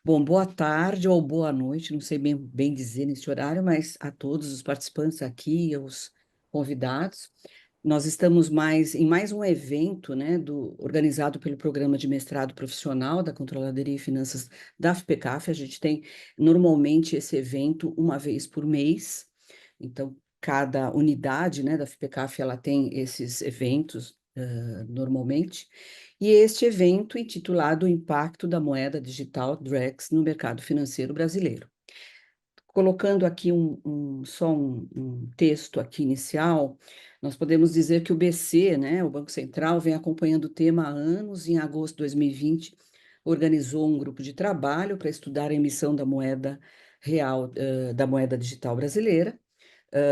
Bom, boa tarde ou boa noite, não sei bem dizer nesse horário, mas a todos os participantes aqui, os convidados. Nós estamos em mais um evento, né, organizado pelo Programa de Mestrado Profissional da Controladoria e Finanças da FPCAF. A gente tem normalmente esse evento uma vez por mês, então cada unidade, né, da FPCAF ela tem esses eventos normalmente. E este evento intitulado O Impacto da Moeda Digital Drex no Mercado Financeiro Brasileiro. Colocando aqui só um texto aqui inicial, nós podemos dizer que o BC, né, o Banco Central, vem acompanhando o tema há anos. Em agosto de 2020, organizou um grupo de trabalho para estudar a emissão da moeda real, da moeda digital brasileira,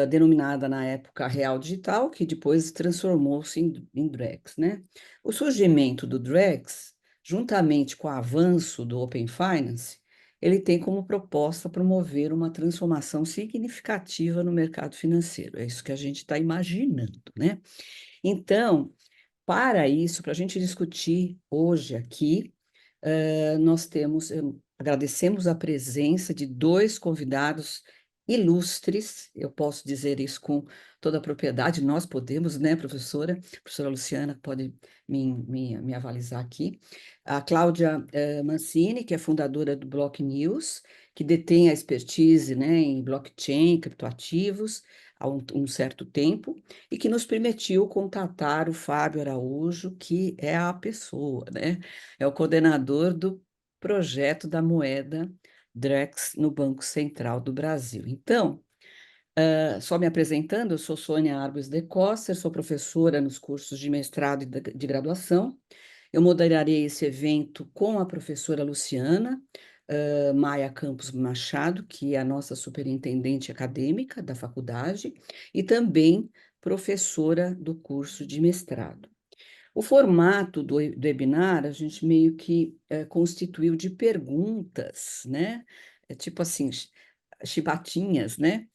denominada na época Real Digital, que depois transformou-se em Drex, né? O surgimento do Drex, juntamente com o avanço do Open Finance, ele tem como proposta promover uma transformação significativa no mercado financeiro. É isso que a gente está imaginando, né? Então, para isso, para a gente discutir hoje aqui, agradecemos a presença de dois convidados ilustres, eu posso dizer isso com toda a propriedade, nós podemos, né, professora? A professora Luciana pode me avalizar aqui. A Cláudia Mancini, que é fundadora do Block News, que detém a expertise, né, em blockchain, criptoativos, há um certo tempo, e que nos permitiu contatar o Fábio Araújo, que é a pessoa, né? É o coordenador do projeto da moeda Drex no Banco Central do Brasil. Então, só me apresentando, eu sou Sônia Arbus de Costa, sou professora nos cursos de mestrado e de graduação. Eu moderarei esse evento com a professora Luciana Maia Campos Machado, que é a nossa superintendente acadêmica da faculdade, e também professora do curso de mestrado. O formato do webinar, a gente meio que constituiu de perguntas, né? É tipo assim, chibatinhas, né?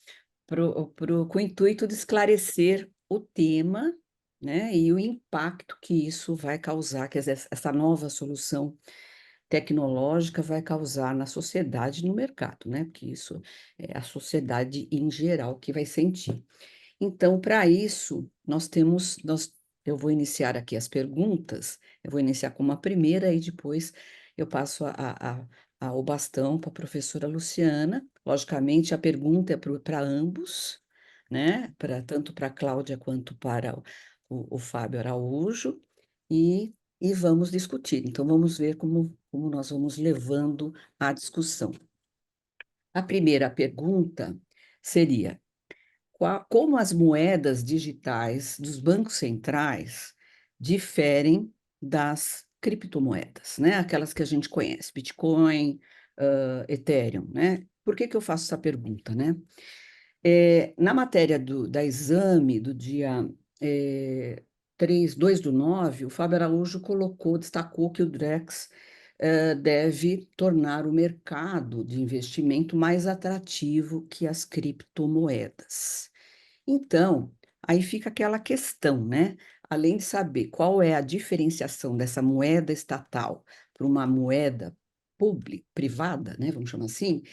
Com o intuito de esclarecer o tema, né? E o impacto que isso vai causar, quer dizer, essa nova solução tecnológica vai causar na sociedade e no mercado, né? Porque isso é a sociedade em geral que vai sentir. Então, para isso, eu vou iniciar aqui as perguntas, eu vou iniciar com uma primeira e depois eu passo o bastão para a professora Luciana. Logicamente, a pergunta é para ambos, né? Tanto para a Cláudia quanto para o Fábio Araújo, e vamos discutir. Então, vamos ver como nós vamos levando a discussão. A primeira pergunta seria: como as moedas digitais dos bancos centrais diferem das criptomoedas, né? Aquelas que a gente conhece, Bitcoin, Ethereum, né? Por que que eu faço essa pergunta, né? Na matéria da exame do dia 2/9, o Fábio Araújo destacou que o Drex deve tornar o mercado de investimento mais atrativo que as criptomoedas. Então, aí fica aquela questão, né? Além de saber qual é a diferenciação dessa moeda estatal para uma moeda pública, privada, né? Vamos chamar assim,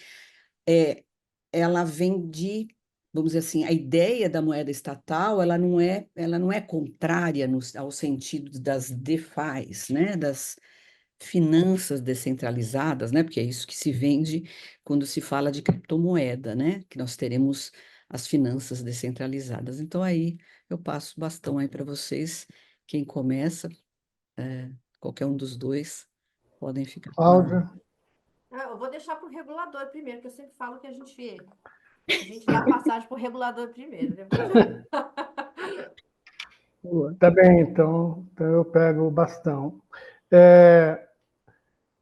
é, ela vem vamos dizer assim, a ideia da moeda estatal, ela não é contrária ao sentido das DeFis, né? Das finanças descentralizadas, né? Porque é isso que se vende quando se fala de criptomoeda, né? Que nós teremos as finanças descentralizadas. Então aí eu passo o bastão aí para vocês. Quem começa, é, qualquer um dos dois, podem ficar com a... Cláudia, Eu vou deixar para o regulador primeiro, que eu sempre falo que a gente dá passagem para o regulador primeiro. Depois tá bem, então eu pego o bastão. É,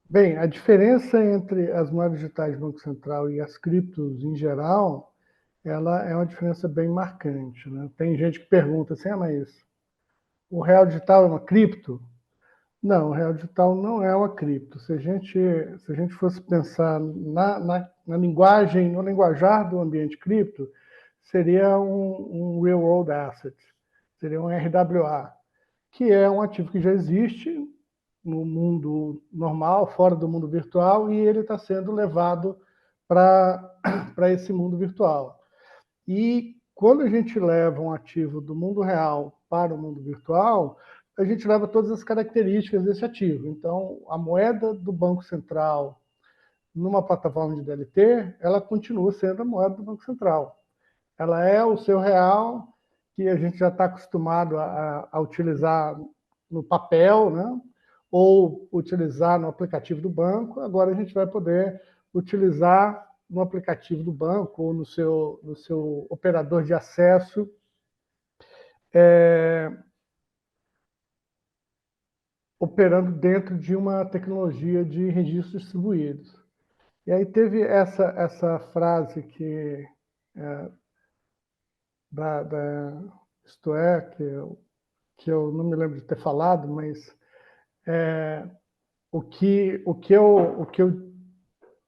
bem, a diferença entre as moedas digitais do Banco Central e as criptos em geral, ela é uma diferença bem marcante, né? Tem gente que pergunta assim, mas o real digital é uma cripto? Não, o real digital não é uma cripto. Se a gente fosse pensar na linguagem, no linguajar do ambiente cripto, seria um Real World Asset, seria um RWA, que é um ativo que já existe no mundo normal, fora do mundo virtual, e ele está sendo levado para esse mundo virtual. E quando a gente leva um ativo do mundo real para o mundo virtual, a gente leva todas as características desse ativo. Então, a moeda do Banco Central numa plataforma de DLT, ela continua sendo a moeda do Banco Central. Ela é o seu real, que a gente já está acostumado a utilizar no papel, né? Ou utilizar no aplicativo do banco. Agora a gente vai poder utilizar no aplicativo do banco ou no seu operador de acesso, operando dentro de uma tecnologia de registros distribuídos. E aí teve essa frase isto é, que eu não me lembro de ter falado, mas o que eu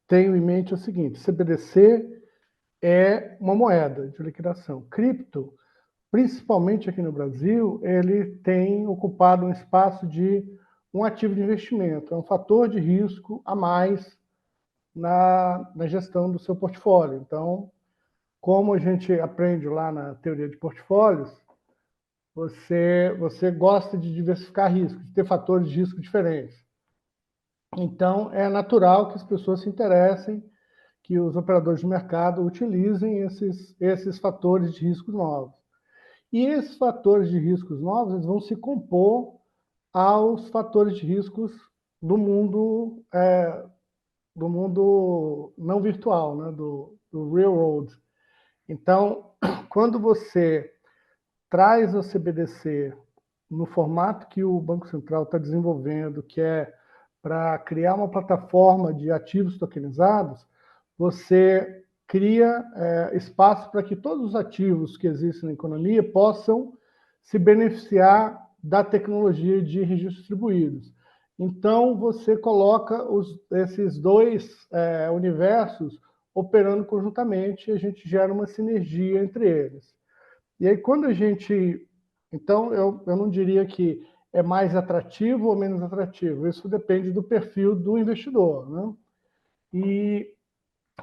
tenho em mente é o seguinte: CBDC é uma moeda de liquidação. Cripto, principalmente aqui no Brasil, ele tem ocupado um espaço de um ativo de investimento, é um fator de risco a mais na gestão do seu portfólio. Então, como a gente aprende lá na teoria de portfólios, você gosta de diversificar riscos, de ter fatores de risco diferentes. Então, é natural que as pessoas se interessem, que os operadores de mercado utilizem esses fatores de riscos novos. E esses fatores de riscos novos eles vão se compor aos fatores de riscos do mundo não virtual, né? do real world. Então, quando você traz o CBDC no formato que o Banco Central está desenvolvendo, que é para criar uma plataforma de ativos tokenizados, você cria espaço para que todos os ativos que existem na economia possam se beneficiar da tecnologia de registros distribuídos. Então, você coloca esses dois universos operando conjuntamente e a gente gera uma sinergia entre eles. E aí, quando a gente. Então, eu não diria que é mais atrativo ou menos atrativo, isso depende do perfil do investidor. Né? E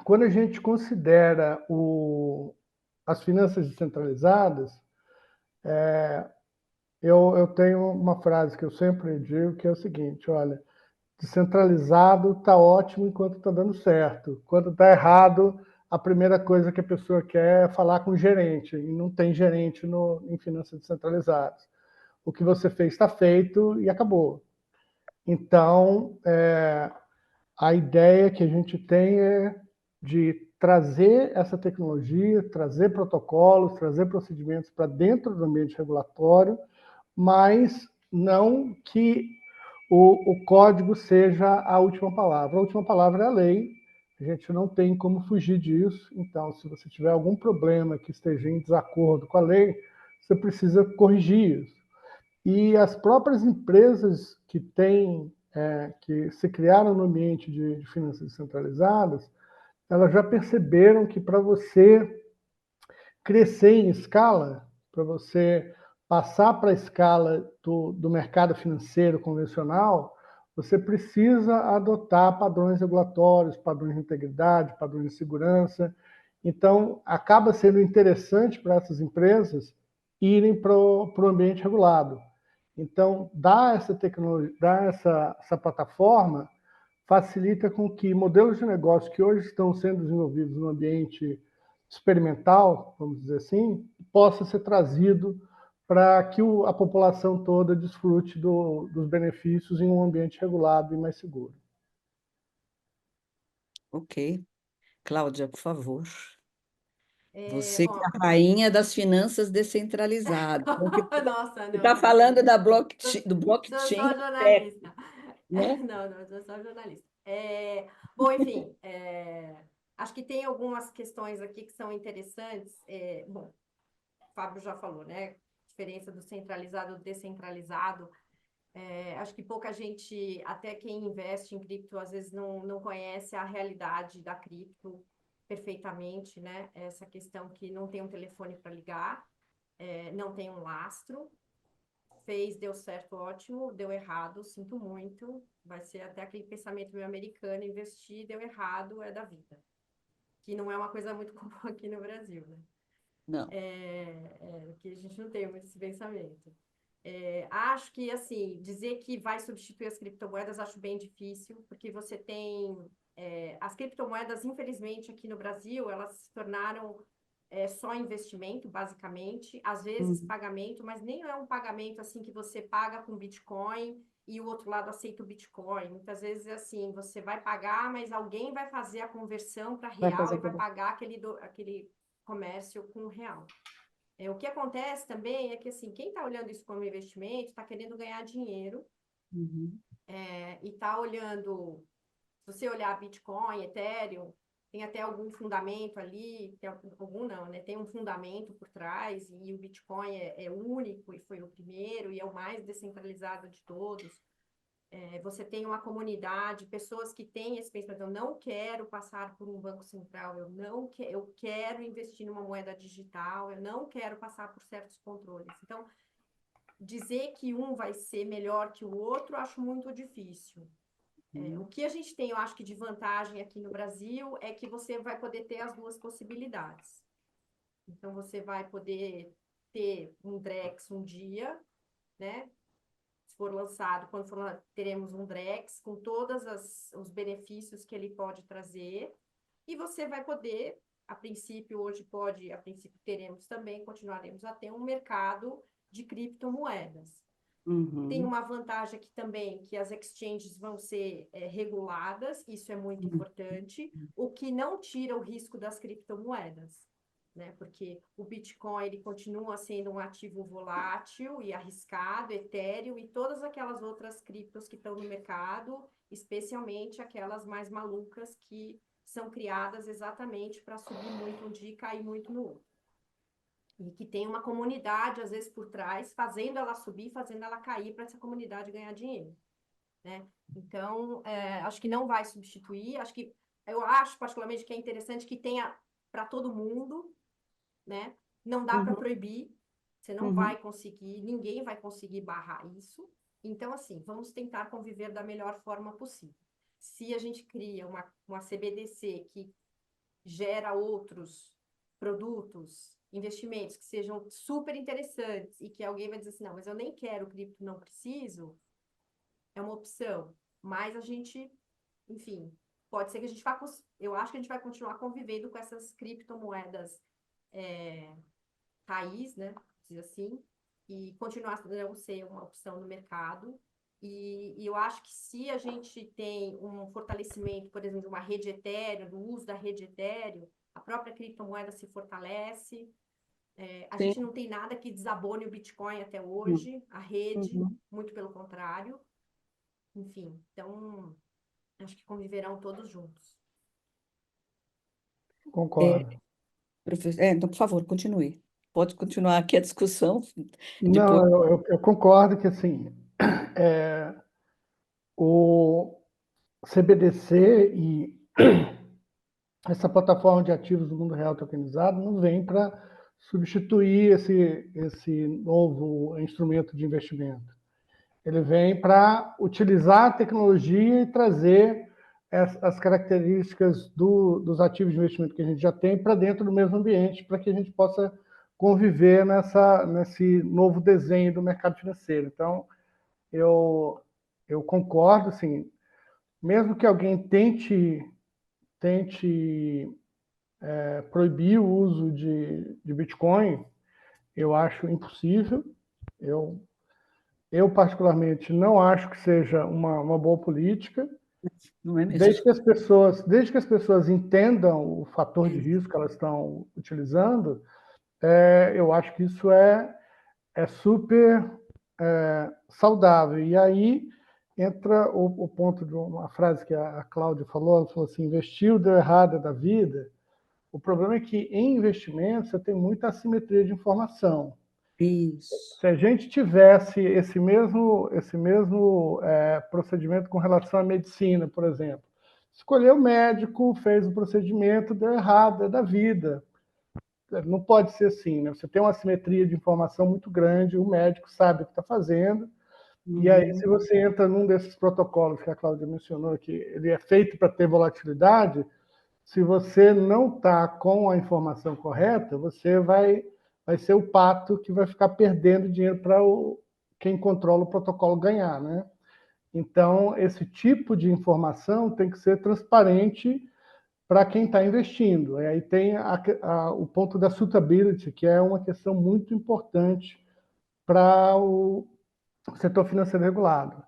quando a gente considera as finanças descentralizadas, eu tenho uma frase que eu sempre digo, que é o seguinte: olha, descentralizado está ótimo enquanto está dando certo. Quando está errado, a primeira coisa que a pessoa quer é falar com o gerente, e não tem gerente em finanças descentralizadas. O que você fez está feito e acabou. Então, a ideia que a gente tem é de trazer essa tecnologia, trazer protocolos, trazer procedimentos para dentro do ambiente regulatório, mas não que o código seja a última palavra. A última palavra é a lei, a gente não tem como fugir disso. Então, se você tiver algum problema que esteja em desacordo com a lei, você precisa corrigir isso. E as próprias empresas que se criaram no ambiente de finanças descentralizadas, elas já perceberam que para você crescer em escala, para você passar para a escala do mercado financeiro convencional, você precisa adotar padrões regulatórios, padrões de integridade, padrões de segurança. Então, acaba sendo interessante para essas empresas irem para o ambiente regulado. Então, dar essa tecnologia, dar essa plataforma facilita com que modelos de negócio que hoje estão sendo desenvolvidos no ambiente experimental, vamos dizer assim, possa ser trazido para que a população toda desfrute dos benefícios em um ambiente regulado e mais seguro. Ok. Cláudia, por favor. Você que é Bom, a rainha das finanças descentralizadas. Porque nossa, você não, está não, não. falando do Sou blockchain, só jornalista. né? Não, não, sou só jornalista. Bom, enfim, acho que tem algumas questões aqui que são interessantes. Bom, o Fábio já falou, né? Diferença do centralizado e descentralizado. Acho que pouca gente, até quem investe em cripto, às vezes não conhece a realidade da cripto perfeitamente, né? Essa questão que não tem um telefone para ligar, não tem um lastro, fez, deu certo, ótimo, deu errado, sinto muito. Vai ser até aquele pensamento meio americano, investir, deu errado, é da vida. Que não é uma coisa muito comum aqui no Brasil, né? Não. Que a gente não tem muito esse pensamento. Acho que, assim, dizer que vai substituir as criptomoedas, acho bem difícil, porque você tem... as criptomoedas, infelizmente, aqui no Brasil, elas se tornaram só investimento, basicamente, às vezes Uhum. pagamento, mas nem é um pagamento assim que você paga com Bitcoin e o outro lado aceita o Bitcoin. Muitas vezes é assim, você vai pagar, mas alguém vai fazer a conversão para Vai real fazer e vai aquilo. pagar aquele comércio com real. O que acontece também é que assim, quem está olhando isso como investimento está querendo ganhar dinheiro Uhum. e está olhando, se você olhar Bitcoin, Ethereum, tem até algum fundamento ali, tem algum não, né? Tem um fundamento por trás, e o Bitcoin é único, e foi o primeiro, e é o mais descentralizado de todos. Você tem uma comunidade, pessoas que têm esse pensamento, eu não quero passar por um banco central, eu quero investir numa moeda digital, eu não quero passar por certos controles. Então, dizer que um vai ser melhor que o outro, acho muito difícil. O que a gente tem, eu acho que de vantagem aqui no Brasil é que você vai poder ter as duas possibilidades. Então, você vai poder ter um Drex um dia, né? Se for lançado, quando for, teremos um Drex com todos os benefícios que ele pode trazer. E você vai poder, a princípio, hoje pode, a princípio teremos também, continuaremos a ter um mercado de criptomoedas. Tem Uhum. uma vantagem aqui também, que as exchanges vão ser reguladas, isso é muito Uhum. importante, o que não tira o risco das criptomoedas, né? Porque o Bitcoin ele continua sendo um ativo volátil e arriscado, Ethereum e todas aquelas outras criptos que estão no mercado, especialmente aquelas mais malucas que são criadas exatamente para subir muito um dia e cair muito no outro. E que tem uma comunidade, às vezes, por trás, fazendo ela subir, fazendo ela cair, para essa comunidade ganhar dinheiro, né? Então, acho que não vai substituir, eu acho, particularmente, que é interessante que tenha para todo mundo, né? Não dá para Uhum. proibir, você não Uhum. vai conseguir, ninguém vai conseguir barrar isso. Então, assim, vamos tentar conviver da melhor forma possível. Se a gente cria uma CBDC que gera outros produtos, investimentos que sejam super interessantes e que alguém vai dizer assim, não, mas eu nem quero cripto, não preciso, é uma opção. Mas a gente, enfim, pode ser que a gente vá, eu acho que a gente vai continuar convivendo com essas criptomoedas raiz, né, diz assim, e continuar a não ser uma opção no mercado. E eu acho que se a gente tem um fortalecimento, por exemplo, de uma rede Ethereum, do uso da rede Ethereum, a própria criptomoeda se fortalece. A Sim. gente não tem nada que desabone o Bitcoin até Uhum. hoje, a rede, Uhum. muito pelo contrário. Enfim, então, acho que conviverão todos juntos. Concordo. Então, por favor, continue. Pode continuar aqui a discussão depois. Não, eu concordo que, assim, o CBDC e essa plataforma de ativos do mundo real tokenizado não vem para substituir esse novo instrumento de investimento. Ele vem para utilizar a tecnologia e trazer as características dos ativos de investimento que a gente já tem para dentro do mesmo ambiente, para que a gente possa conviver nesse novo desenho do mercado financeiro. Então, eu concordo, assim, mesmo que alguém tente proibir o uso de Bitcoin, eu acho impossível. Eu, eu particularmente, não acho que seja uma boa política, Não é mesmo? desde que as pessoas entendam o fator de risco que elas estão utilizando, eu acho que isso é super saudável. E aí entra o ponto de uma frase que a Cláudia falou, ela falou assim, investiu, deu errado da vida. O problema é que em investimentos você tem muita assimetria de informação. Isso. Se a gente tivesse esse mesmo procedimento com relação à medicina, por exemplo, escolheu o médico, fez o procedimento, deu errado, é da vida. não pode ser assim, né? Você tem uma assimetria de informação muito grande, o médico sabe o que está fazendo, e aí, se você entra num desses protocolos que a Cláudia mencionou, que ele é feito para ter volatilidade, se você não está com a informação correta, você vai ser o pato que vai ficar perdendo dinheiro para quem controla o protocolo ganhar, né? Então, esse tipo de informação tem que ser transparente para quem está investindo. E aí tem o ponto da suitability, que é uma questão muito importante para o setor financeiro regulado.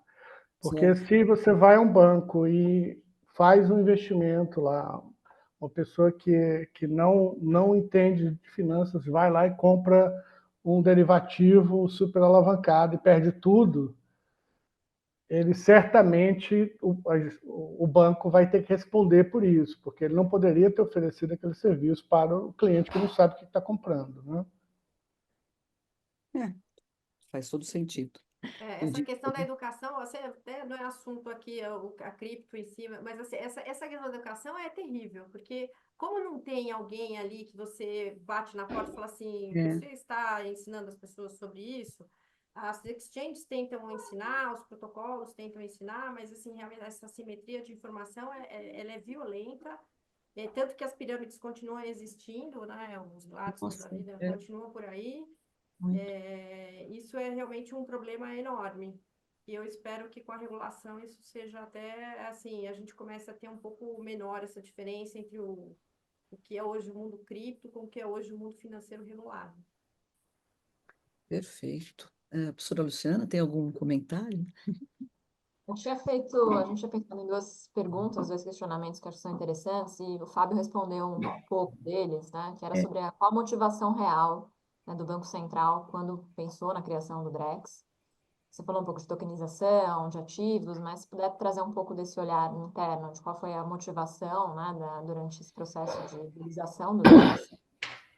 Porque certo. se você vai a um banco e faz um investimento lá, uma pessoa que não entende de finanças vai lá e compra um derivativo super alavancado e perde tudo, ele certamente, o banco vai ter que responder por isso, porque ele não poderia ter oferecido aquele serviço para o cliente que não sabe o que está comprando, né? É, faz todo sentido. Essa Entendi. questão da educação, você até não é assunto aqui, a cripto em cima, mas assim, essa questão da educação é terrível, porque como não tem alguém ali que você bate na porta e fala assim, É, você está ensinando as pessoas sobre isso, as exchanges tentam ensinar, os protocolos tentam ensinar, mas assim, realmente essa simetria de informação, ela é violenta, tanto que as pirâmides continuam existindo, né, os Gladsons da nossa, vida é continuam por aí, muito. isso é realmente um problema enorme. E eu espero que com a regulação isso seja até assim, a gente comece a ter um pouco menor essa diferença entre o que é hoje o mundo cripto com o que é hoje o mundo financeiro regulado. Perfeito. Professora Luciana, tem algum comentário? A gente tinha pensado em duas perguntas, dois questionamentos que eu acho que são interessantes, e o Fábio respondeu um pouco deles, né? Que era É, sobre qual a motivação real, né, do Banco Central quando pensou na criação do Drex. Você falou um pouco de tokenização, de ativos, mas se puder trazer um pouco desse olhar interno, de qual foi a motivação, né, durante esse processo de utilização do Drex.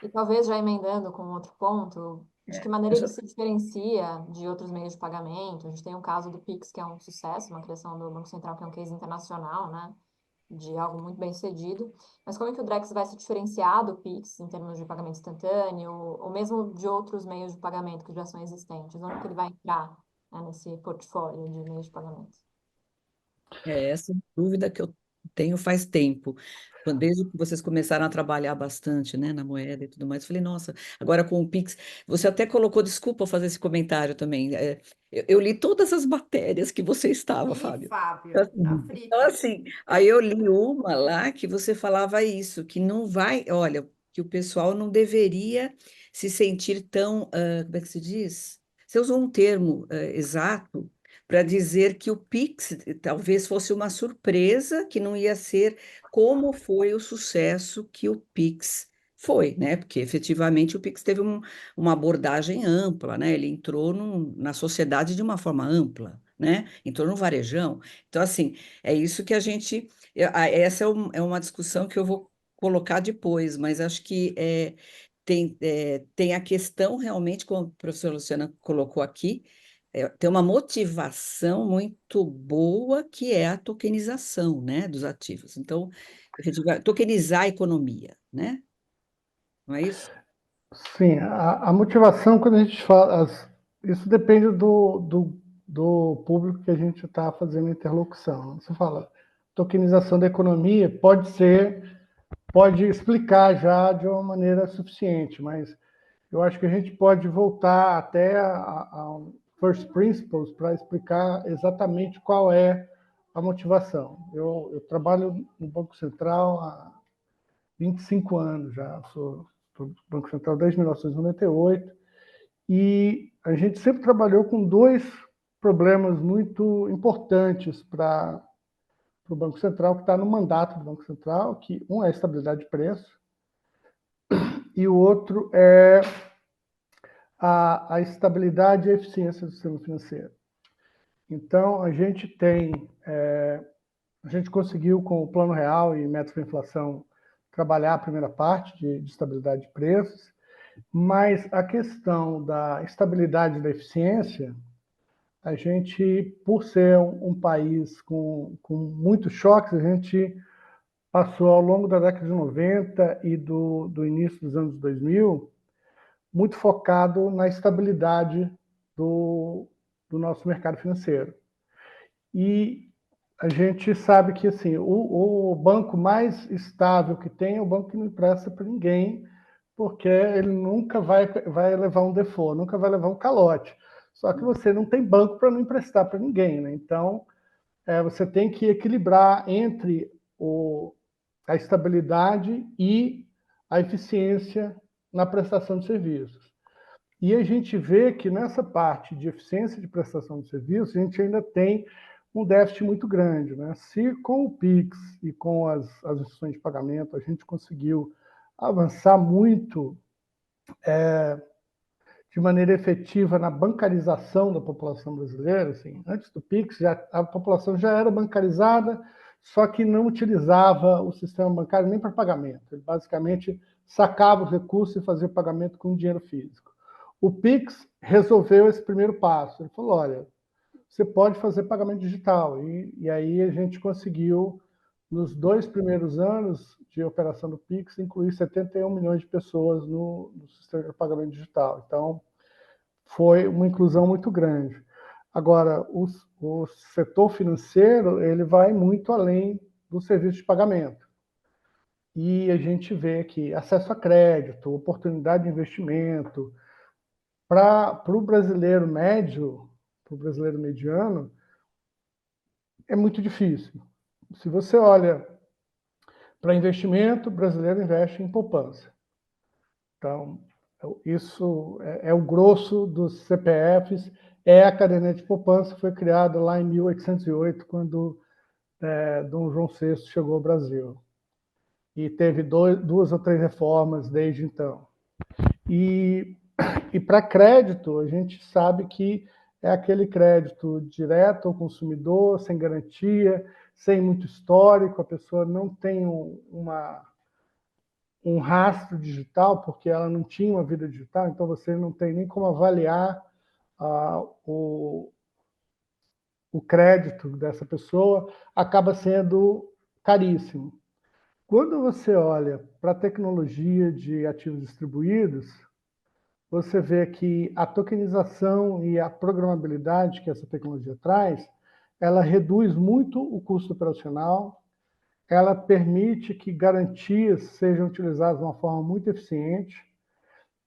E talvez já emendando com outro ponto, de que maneira eu ele só- se diferencia de outros meios de pagamento. A gente tem o caso do Pix, que é um sucesso, uma criação do Banco Central, que é um case internacional, né? De algo muito bem sucedido. Mas como é que o Drex vai se diferenciar do Pix em termos de pagamento instantâneo, ou mesmo de outros meios de pagamento que já são existentes? Onde que ele vai entrar, né, nesse portfólio de meios de pagamento? essa dúvida que eu tenho faz tempo. Desde que vocês começaram a trabalhar bastante, né, na moeda e tudo mais, eu falei, nossa, agora com o Pix, você até colocou, desculpa fazer esse comentário também. Eu li todas as matérias que você estava, Ih, Fábio. Fábio, tá Assim, então, frito. assim, aí eu li uma lá que você falava isso, que não vai, olha, que o pessoal não deveria se sentir tão, como é que se diz? Você usou um termo, exato para dizer que o Pix talvez fosse uma surpresa, que não ia ser como foi o sucesso que o Pix foi, né? Porque efetivamente o Pix teve uma abordagem ampla, né? Ele entrou na sociedade de uma forma ampla, né? Entrou no varejão. Então, assim, é isso que a gente. Essa é uma discussão que eu vou colocar depois, mas acho que tem a questão realmente, como a professora Luciana colocou aqui, tem uma motivação muito boa que é a tokenização, né, dos ativos. Então, a gente vai tokenizar a economia, né? Não é isso? Sim, a motivação, quando a gente fala, isso depende do público que a gente está fazendo a interlocução. Você fala, tokenização da economia pode explicar já de uma maneira suficiente, mas eu acho que a gente pode voltar até a first principles para explicar exatamente qual é a motivação. Eu trabalho no Banco Central há 25 anos já, sou do Banco Central desde 1998, e a gente sempre trabalhou com dois problemas muito importantes para o Banco Central, que está no mandato do Banco Central, que um é a estabilidade de preço, e o outro é a estabilidade e a eficiência do sistema financeiro. Então, a gente conseguiu, com o Plano Real e Meta para Inflação, trabalhar a primeira parte de estabilidade de preços, mas a questão da estabilidade e da eficiência, a gente, por ser um país com muitos choques, a gente passou ao longo da década de 90 e do início dos anos 2000, muito focado na estabilidade do nosso mercado financeiro. E a gente sabe que assim, o banco mais estável que tem é o banco que não empresta para ninguém, porque ele nunca vai levar um default, nunca vai levar um calote. Só que você não tem banco para não emprestar para ninguém, né? Então, você tem que equilibrar entre a estabilidade e a eficiência na prestação de serviços. E a gente vê que nessa parte de eficiência de prestação de serviços, a gente ainda tem um déficit muito grande, né? Se com o Pix e com as instituições de pagamento a gente conseguiu avançar muito de maneira efetiva na bancarização da população brasileira, assim, antes do Pix a população já era bancarizada, só que não utilizava o sistema bancário nem para pagamento. Ele basicamente sacava os recursos e fazia pagamento com dinheiro físico. O Pix resolveu esse primeiro passo. Ele falou, olha, você pode fazer pagamento digital. E aí a gente conseguiu, nos 2 primeiros anos de operação do Pix, incluir 71 milhões de pessoas no sistema de pagamento digital. Então, foi uma inclusão muito grande. Agora, o setor financeiro, ele vai muito além do serviço de pagamento. E a gente vê que acesso a crédito, oportunidade de investimento, para o brasileiro médio, para o brasileiro mediano, é muito difícil. Se você olha para investimento, o brasileiro investe em poupança. Então, isso é o grosso dos CPFs, é a caderneta de poupança, que foi criada lá em 1808, quando Dom João VI chegou ao Brasil. E teve 2 ou 3 reformas desde então. E para crédito, a gente sabe que é aquele crédito direto ao consumidor, sem garantia, sem muito histórico, a pessoa não tem um rastro digital, porque ela não tinha uma vida digital, então você não tem nem como avaliar o crédito dessa pessoa, acaba sendo caríssimo. Quando você olha para a tecnologia de ativos distribuídos, você vê que a tokenização e a programabilidade que essa tecnologia traz, ela reduz muito o custo operacional, ela permite que garantias sejam utilizadas de uma forma muito eficiente.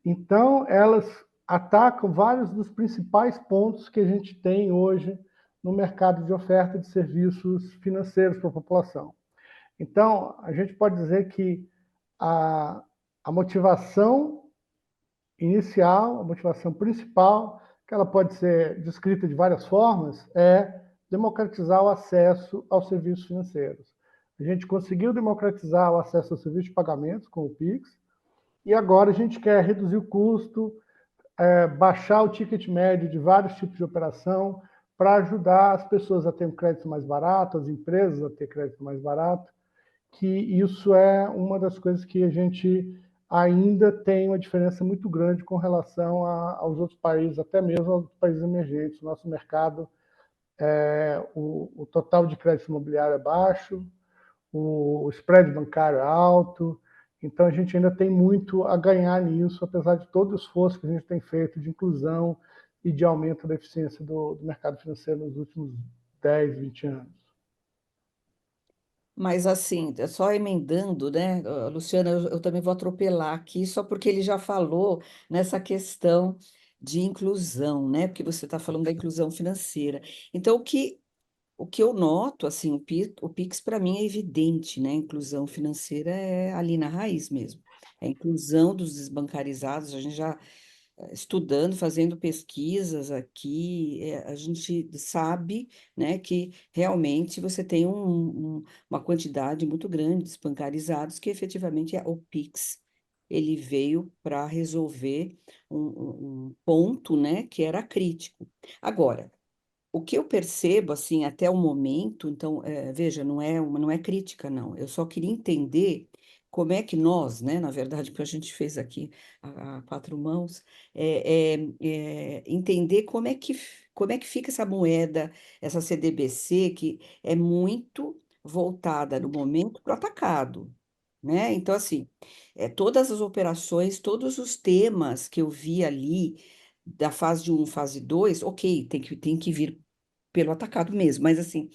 Então, elas atacam vários dos principais pontos que a gente tem hoje no mercado de oferta de serviços financeiros para a população. Então, a gente pode dizer que a motivação inicial, a motivação principal, que ela pode ser descrita de várias formas, é democratizar o acesso aos serviços financeiros. A gente conseguiu democratizar o acesso aos serviços de pagamentos com o Pix, e agora a gente quer reduzir o custo, baixar o ticket médio de vários tipos de operação, para ajudar as pessoas a ter um crédito mais barato, as empresas a ter crédito mais barato, que isso é uma das coisas que a gente ainda tem uma diferença muito grande com relação aos outros países, até mesmo aos países emergentes. O nosso mercado, o total de crédito imobiliário é baixo, o spread bancário é alto, então a gente ainda tem muito a ganhar nisso, apesar de todo o esforço que a gente tem feito de inclusão e de aumento da eficiência do mercado financeiro nos últimos 10, 20 anos. Mas assim, só emendando, né, Luciana, eu também vou atropelar aqui, só porque ele já falou nessa questão de inclusão, né? Porque você está falando da inclusão financeira. Então, o que eu noto, assim, o Pix para mim é evidente, né? A inclusão financeira é ali na raiz mesmo. É a inclusão dos desbancarizados, a gente já estudando, fazendo pesquisas aqui, a gente sabe, né, que realmente você tem uma quantidade muito grande de desbancarizados que efetivamente o Pix ele veio para resolver um ponto, né, que era crítico. Agora, o que eu percebo, assim, até o momento, então, veja, não é crítica, não. Eu só queria entender como é que nós, né, na verdade, o que a gente fez aqui a quatro mãos, entender como é que fica essa moeda, essa CDBC, que é muito voltada no momento para o atacado, né? Então, assim, todas as operações, todos os temas que eu vi ali da fase 1, fase 2, ok, tem que vir pelo atacado mesmo, mas assim,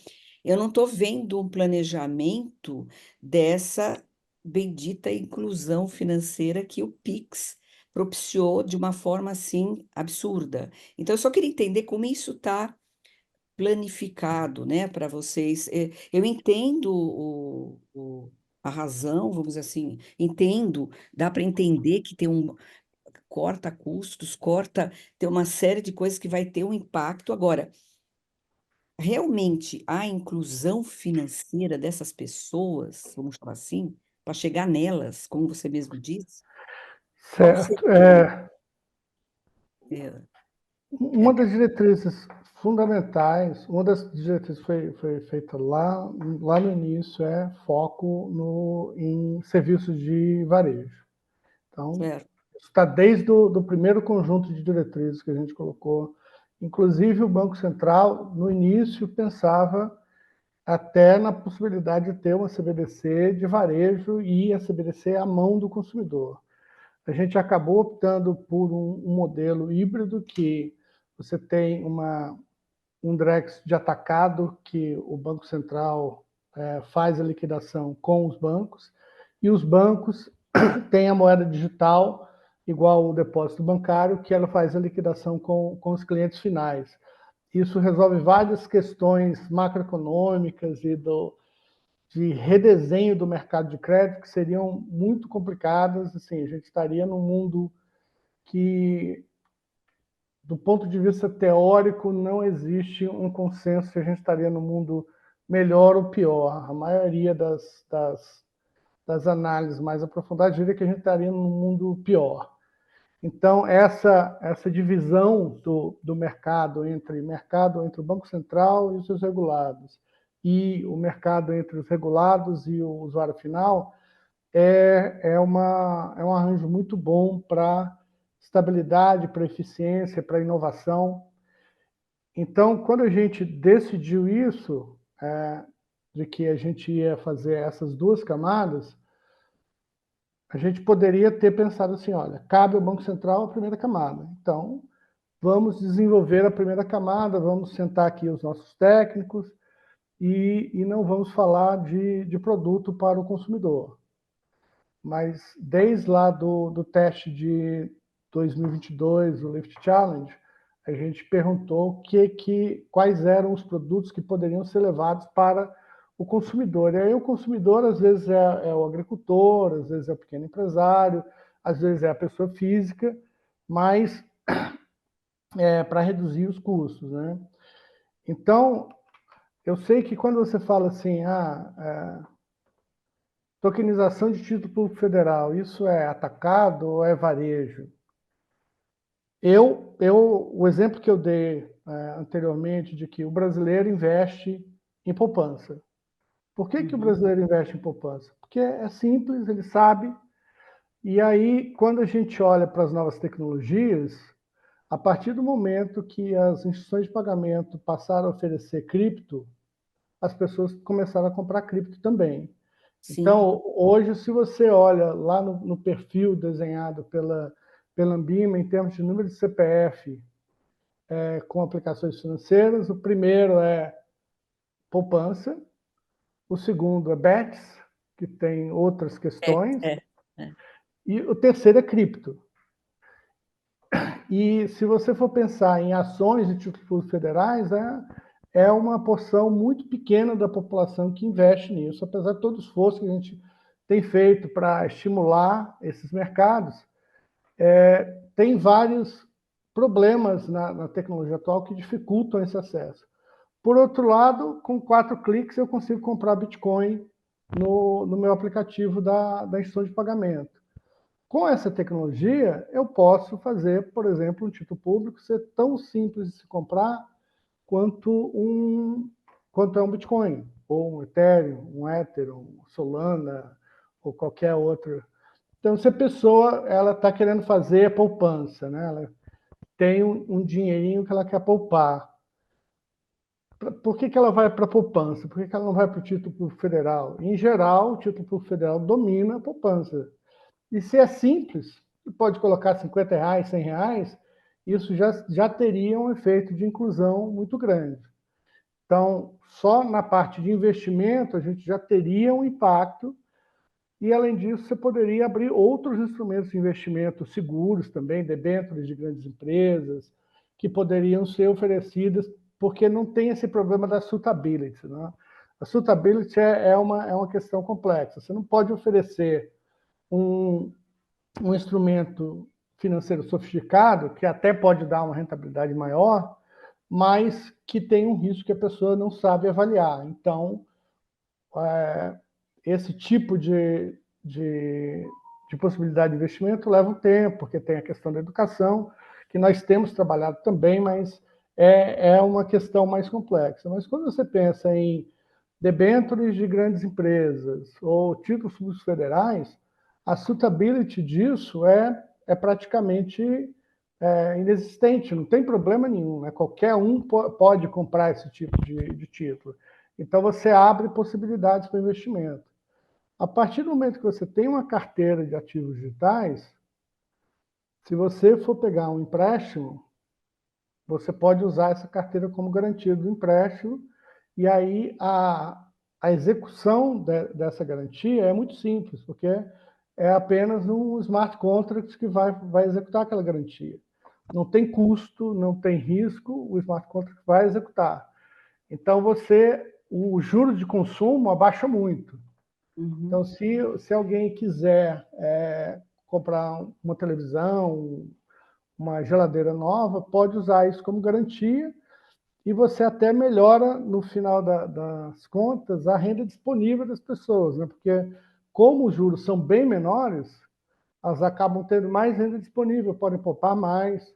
eu não estou vendo um planejamento dessa bendita inclusão financeira que o Pix propiciou de uma forma assim absurda. Então, eu só queria entender como isso está planificado, né, para vocês. Eu entendo a razão, vamos dizer assim, entendo, dá para entender que tem corta custos, tem uma série de coisas que vai ter um impacto. Agora, realmente a inclusão financeira dessas pessoas, vamos falar assim, para chegar nelas, como você mesmo disse, qual Certo. seria? É, Uma das diretrizes fundamentais, uma das diretrizes foi feita lá no início, é foco em serviços de varejo. Então, certo, está desde do primeiro conjunto de diretrizes que a gente colocou. Inclusive, o Banco Central, no início, pensava até na possibilidade de ter uma CBDC de varejo e a CBDC à mão do consumidor. A gente acabou optando por um modelo híbrido que você tem um Drex de atacado que o Banco Central faz a liquidação com os bancos e os bancos têm a moeda digital igual o depósito bancário que ela faz a liquidação com os clientes finais. Isso resolve várias questões macroeconômicas de redesenho do mercado de crédito que seriam muito complicadas. Assim, a gente estaria num mundo que, do ponto de vista teórico, não existe um consenso se a gente estaria no mundo melhor ou pior. A maioria das análises mais aprofundadas diria que a gente estaria num mundo pior. Então, essa divisão do mercado entre o Banco Central e os seus regulados e o mercado entre os regulados e o usuário final é um arranjo muito bom para estabilidade, para eficiência, para inovação. Então, quando a gente decidiu isso, de que a gente ia fazer essas duas camadas, a gente poderia ter pensado assim, olha, cabe ao Banco Central a primeira camada. Então, vamos desenvolver a primeira camada, vamos sentar aqui os nossos técnicos e não vamos falar de produto para o consumidor. Mas desde lá do teste de 2022, o Lift Challenge, a gente perguntou quais eram os produtos que poderiam ser levados para o consumidor. E aí o consumidor, às vezes, é o agricultor, às vezes é o pequeno empresário, às vezes é a pessoa física, mas para reduzir os custos, né? Então, eu sei que quando você fala assim, tokenização de título público federal, isso é atacado ou é varejo? O exemplo que eu dei anteriormente de que o brasileiro investe em poupança. Por que o brasileiro investe em poupança? Porque é simples, ele sabe. E aí, quando a gente olha para as novas tecnologias, a partir do momento que as instituições de pagamento passaram a oferecer cripto, as pessoas começaram a comprar cripto também. sim, Então, hoje, se você olha lá no perfil desenhado pela Ambima, em termos de número de CPF com aplicações financeiras, o primeiro é poupança, o segundo é BETS, que tem outras é, questões, é, é. e o terceiro é cripto. E se você for pensar em ações de títulos federais, é uma porção muito pequena da população que investe nisso, apesar de todo o esforço que a gente tem feito para estimular esses mercados. Tem vários problemas na tecnologia atual que dificultam esse acesso. Por outro lado, com 4 cliques eu consigo comprar Bitcoin no meu aplicativo da instituição de pagamento. Com essa tecnologia, eu posso fazer, por exemplo, um título público ser tão simples de se comprar quanto é um Bitcoin, ou um Ethereum, um Ether, um Solana, ou qualquer outro. Então, se a pessoa está querendo fazer poupança, né? Ela tem um dinheirinho que ela quer poupar. Por que ela vai para a poupança? Por que ela não vai para o título público federal? Em geral, o título público federal domina a poupança. E se é simples, você pode colocar R$ 50, R$ 100, isso já teria um efeito de inclusão muito grande. Então, só na parte de investimento, a gente já teria um impacto, e além disso, você poderia abrir outros instrumentos de investimento seguros também, debêntures de grandes empresas, que poderiam ser oferecidas, porque não tem esse problema da suitability, né? A suitability é uma questão complexa. Você não pode oferecer um instrumento financeiro sofisticado, que até pode dar uma rentabilidade maior, mas que tem um risco que a pessoa não sabe avaliar. Então, esse tipo de possibilidade de investimento leva um tempo, porque tem a questão da educação, que nós temos trabalhado também, mas é uma questão mais complexa. Mas quando você pensa em debêntures de grandes empresas ou títulos públicos federais, a suitability disso é praticamente inexistente, não tem problema nenhum, né? Qualquer um pode comprar esse tipo de título. Então, você abre possibilidades para investimento. A partir do momento que você tem uma carteira de ativos digitais, se você for pegar um empréstimo, você pode usar essa carteira como garantia do empréstimo, e aí a execução dessa garantia é muito simples, porque é apenas um smart contract que vai executar aquela garantia. Não tem custo, não tem risco, o smart contract vai executar. Então, o juro de consumo abaixa muito. Então, se alguém quiser comprar uma televisão, uma geladeira nova, pode usar isso como garantia, e você até melhora, no final das contas, a renda disponível das pessoas, né? Porque, como os juros são bem menores, elas acabam tendo mais renda disponível, podem poupar mais,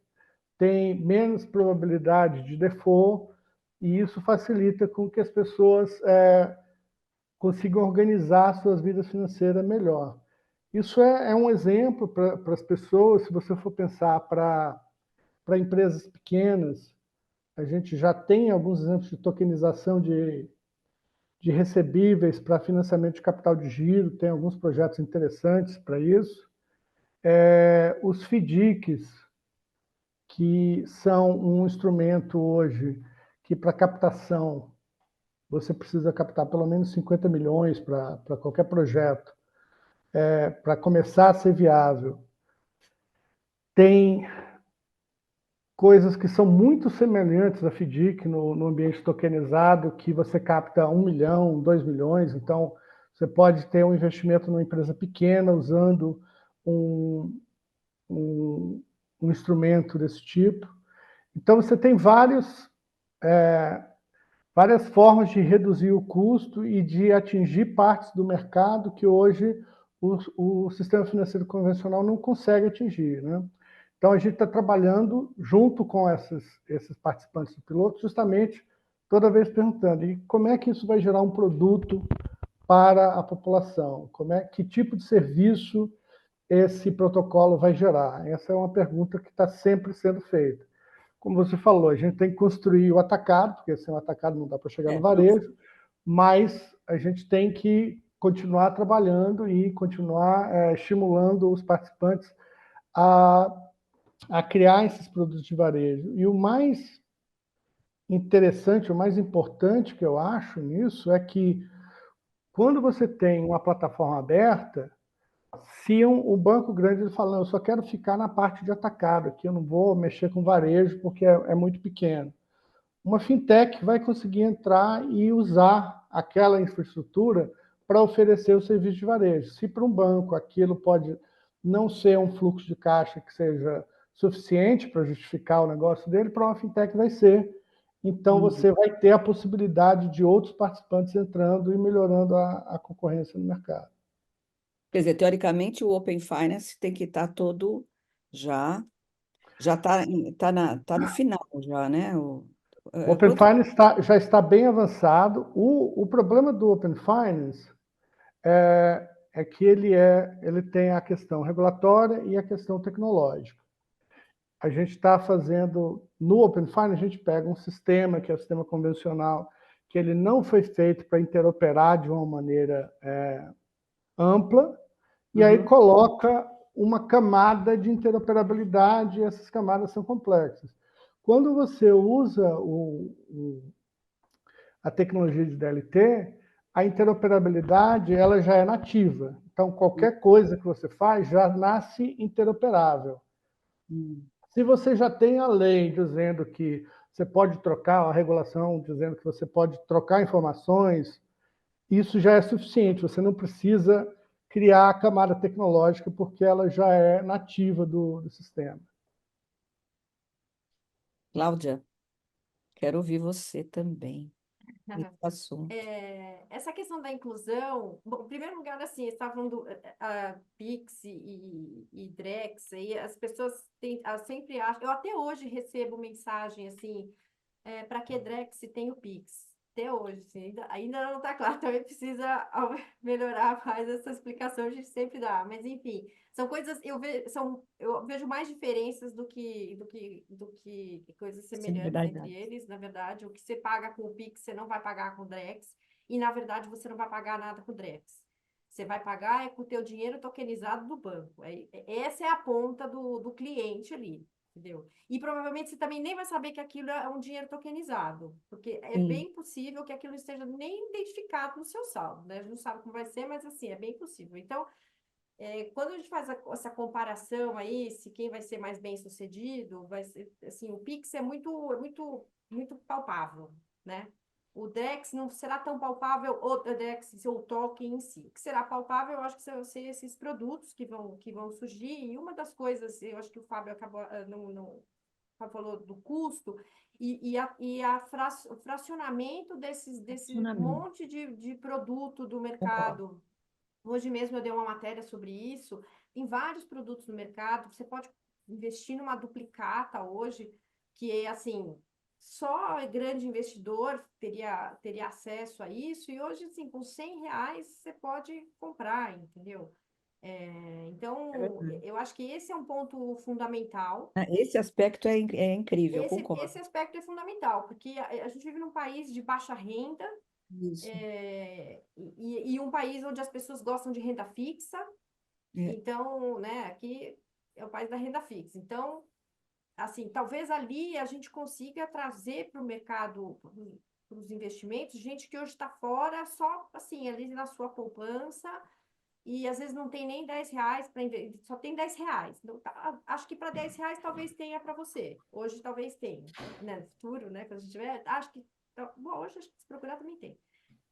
tem menos probabilidade de default, e isso facilita com que as pessoas consigam organizar suas vidas financeiras melhor. Isso é um exemplo para as pessoas. Se você for pensar para empresas pequenas, a gente já tem alguns exemplos de tokenização de recebíveis para financiamento de capital de giro, tem alguns projetos interessantes para isso. Os FDICs, que são um instrumento hoje que, para captação, você precisa captar pelo menos 50 milhões para qualquer projeto, para começar a ser viável. Tem coisas que são muito semelhantes à FDIC no ambiente tokenizado, que você capta 1 milhão, 2 milhões. Então, você pode ter um investimento numa empresa pequena usando um instrumento desse tipo. Então, você tem várias formas de reduzir o custo e de atingir partes do mercado que hoje o sistema financeiro convencional não consegue atingir, né? Então, a gente está trabalhando junto com esses participantes do piloto, justamente toda vez perguntando: e como é que isso vai gerar um produto para a população? Que tipo de serviço esse protocolo vai gerar? Essa é uma pergunta que está sempre sendo feita. Como você falou, a gente tem que construir o atacado, porque sem o atacado não dá para chegar no varejo, mas a gente tem que continuar trabalhando e continuar estimulando os participantes a criar esses produtos de varejo. E o mais interessante, o mais importante que eu acho nisso é que, quando você tem uma plataforma aberta, se o banco grande fala: eu só quero ficar na parte de atacado, aqui eu não vou mexer com varejo porque é muito pequeno. Uma fintech vai conseguir entrar e usar aquela infraestrutura para oferecer o serviço de varejo. Se para um banco aquilo pode não ser um fluxo de caixa que seja suficiente para justificar o negócio dele, para uma fintech vai ser. Então, você vai ter a possibilidade de outros participantes entrando e melhorando a concorrência no mercado. Quer dizer, teoricamente, o Open Finance tem que estar todo já tá no final já, né? O Open Finance já está bem avançado. O problema do Open Finance é que ele tem a questão regulatória e a questão tecnológica. a gente está fazendo, no Open Finance, a gente pega um sistema, que é o sistema convencional, que ele não foi feito para interoperar de uma maneira ampla, e aí coloca uma camada de interoperabilidade, e essas camadas são complexas. Quando você usa a tecnologia de DLT, a interoperabilidade ela já é nativa. Então, qualquer coisa que você faz já nasce interoperável. Se você já tem a lei dizendo que você pode trocar, a regulação dizendo que você pode trocar informações, isso já é suficiente. Você não precisa criar a camada tecnológica, porque ela já é nativa do sistema. Cláudia, quero ouvir você também nesse assunto. Essa questão da inclusão, bom, em primeiro lugar, assim, você estava falando a Pix e Drex, aí as pessoas sempre acham, eu até hoje recebo mensagem assim, para que Drex se tem o Pix? Até hoje, assim, ainda não está claro, também precisa melhorar mais essa explicação, a gente sempre dá, mas enfim, são coisas, eu vejo mais diferenças do que coisas semelhantes entre Similaridade. eles, na verdade, o que você paga com o Pix, você não vai pagar com o Drex, e na verdade você não vai pagar nada com o Drex. Você vai pagar com o teu dinheiro tokenizado do banco. Essa é a ponta do cliente ali, entendeu? E provavelmente você também nem vai saber que aquilo é um dinheiro tokenizado, porque é Sim. bem possível que aquilo não esteja nem identificado no seu saldo, né? A gente não sabe como vai ser, mas assim, é bem possível. Então, quando a gente faz essa comparação aí, se quem vai ser mais bem sucedido, vai ser, assim, o Pix é muito palpável, né? O Drex não será tão palpável, o Drex, o token em si. O que será palpável, eu acho que vão ser esses produtos que vão surgir. E uma das coisas, eu acho que o Fábio acabou, não falou do custo, o fracionamento desse Funcionamento. monte de produto do mercado. Hoje mesmo eu dei uma matéria sobre isso. Tem vários produtos no mercado. Você pode investir numa duplicata hoje, que é assim, só grande investidor teria acesso a isso. E hoje, assim, com R$ 100 você pode comprar, entendeu? É Então, verdade. eu acho que esse é um ponto fundamental. Esse aspecto é incrível, Esse concordo. aspecto é fundamental, porque a gente vive num país de baixa renda, Isso. e um país onde as pessoas gostam de renda fixa. É. Então, né, aqui é o país da renda fixa. Então, assim, talvez ali a gente consiga trazer para o mercado, para os investimentos, gente que hoje está fora, só assim, ali na sua poupança, e às vezes não tem nem R$ 10 para investir, só tem R$ 10. Então, acho que para R$ 10 talvez tenha para você. Hoje talvez tenha, né? No futuro, né? Quando a gente tiver, acho que. Bom, hoje acho que se procurar também tem.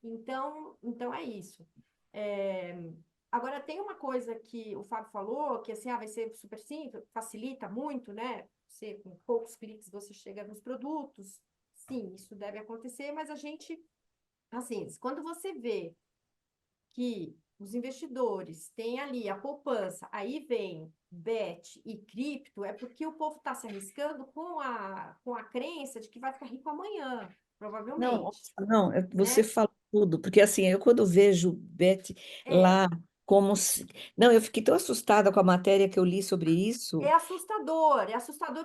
Então é isso. É, Agora, tem uma coisa que o Fábio falou, que assim, vai ser super simples, facilita muito, né? Você, com poucos cliques, você chega nos produtos. Sim, isso deve acontecer, mas a gente, assim, quando você vê que os investidores têm ali a poupança, aí vem bet e cripto, é porque o povo está se arriscando com a crença de que vai ficar rico amanhã, Não, provavelmente, não, você né? falou tudo, porque assim, eu quando vejo Beth É, lá, como se... Não, eu fiquei tão assustada com a matéria que eu li sobre isso, é assustador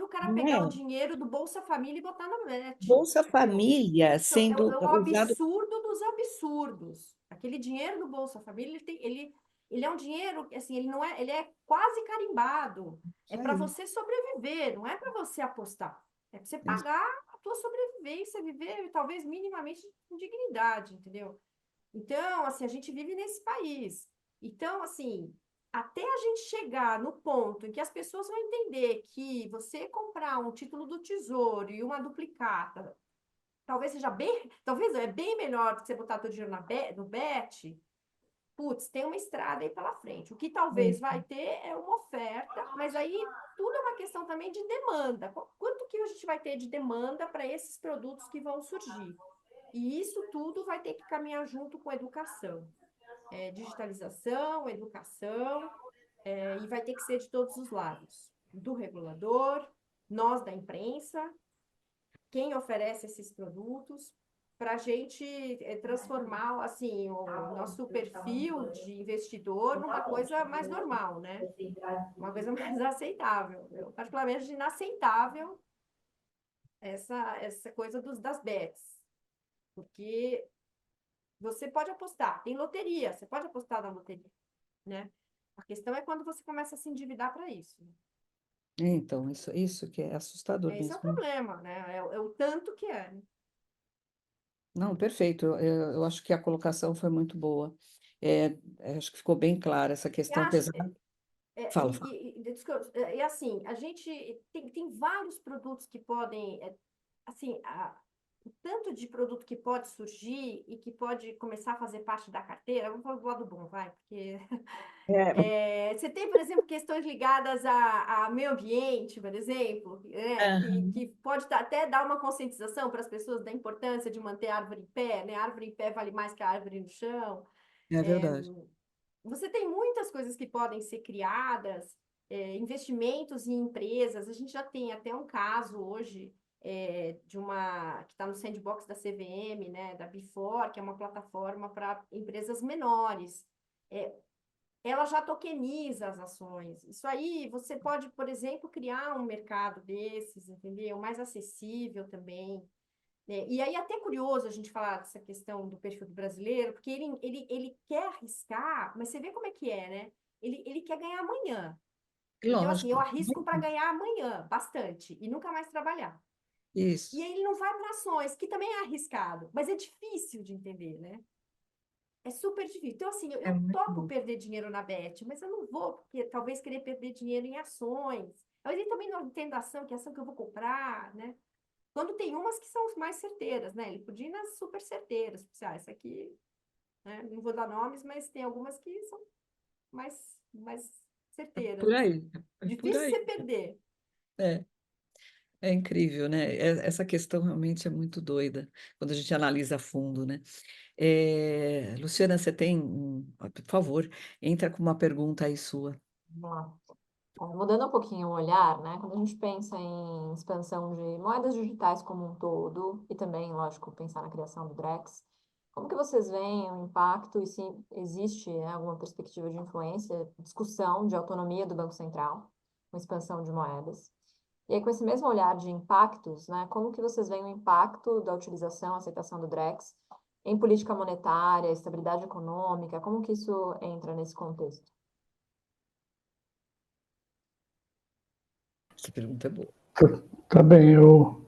o cara pegar o né? dinheiro do Bolsa Família e botar na Bet, Bolsa entendeu? Família Isso é sendo o usado. absurdo dos absurdos. Aquele dinheiro do Bolsa Família, ele é um dinheiro, assim, ele não é, ele é quase carimbado. É Isso para aí. você sobreviver, não é para você apostar. É para você pagar a tua sobrevivência, viver talvez minimamente com dignidade, entendeu? Então, assim, a gente vive nesse país. Então, assim, até a gente chegar no ponto em que as pessoas vão entender que você comprar um título do Tesouro e uma duplicata, talvez é bem melhor do que você botar teu dinheiro no Bet, putz, tem uma estrada aí pela frente. O que talvez vai ter é uma oferta, mas aí tudo é uma questão também de demanda. Quanto que a gente vai ter de demanda para esses produtos que vão surgir? E isso tudo vai ter que caminhar junto com educação. Digitalização, educação, e vai ter que ser de todos os lados. Do regulador, nós da imprensa, quem oferece esses produtos. para a gente transformar assim o nosso perfil de investidor numa coisa mais normal, né? Uma coisa mais aceitável. Eu particularmente acho inaceitável essa coisa das bets, porque você pode apostar, tem loteria, você pode apostar na loteria, né? A questão é quando você começa a se endividar para isso. Então, isso que é assustador Esse é o mesmo, né? problema, né? É o tanto que é, né? Não, perfeito. Eu acho que a colocação foi muito boa. Acho que ficou bem clara essa E questão, acho, apesar. Fala, fala. desculpa, e assim, a gente tem vários produtos que podem, assim, o tanto de produto que pode surgir e que pode começar a fazer parte da carteira, vamos falar do lado bom, vai, porque É, você tem, por exemplo, questões ligadas a meio ambiente, por exemplo, né, aham, que pode até dar uma conscientização para as pessoas da importância de manter a árvore em pé, né? A árvore em pé vale mais que a árvore no chão. é verdade. Você tem muitas coisas que podem ser criadas, investimentos em empresas. A gente já tem até um caso hoje de uma que está no sandbox da CVM, né, da Before, que é uma plataforma para empresas menores. É, ela já tokeniza as ações. Isso aí, você pode, por exemplo, criar um mercado desses, entendeu? Mais acessível também. E aí, até curioso a gente falar dessa questão do perfil do brasileiro, porque ele quer arriscar, mas você vê como é que é, né? Ele quer ganhar amanhã. Então, assim, eu Lógico. arrisco para ganhar amanhã, bastante, e nunca mais trabalhar. E Isso. aí ele não vai para ações, que também é arriscado, mas é difícil de entender, né? É super difícil. Então, assim, eu, É eu muito topo bom. perder dinheiro na Bet, mas eu não vou, porque talvez querer perder dinheiro em ações. Mas ele também não entendo a ação, que ação que eu vou comprar, né? Quando tem umas que são mais certeiras, né? Ele podia ir nas super certeiras. Tipo, essa aqui, né? Não vou dar nomes, mas tem algumas que são mais certeiras, Por assim. aí. É por Difícil você aí. perder. É, é incrível, né? Essa questão realmente é muito doida, quando a gente analisa a fundo, né? Luciana, você tem, por favor, entra com uma pergunta aí sua. Vamos lá. Mudando um pouquinho o olhar, né? Quando a gente pensa em expansão de moedas digitais como um todo, e também, lógico, pensar na criação do Drex, como que vocês veem o impacto e se existe, né, alguma perspectiva de influência, discussão de autonomia do Banco Central com expansão de moedas? E aí, com esse mesmo olhar de impactos, né, como que vocês veem o impacto da utilização, aceitação do Drex em política monetária, estabilidade econômica? Como que isso entra nesse contexto? Essa pergunta é boa. Tá bem, eu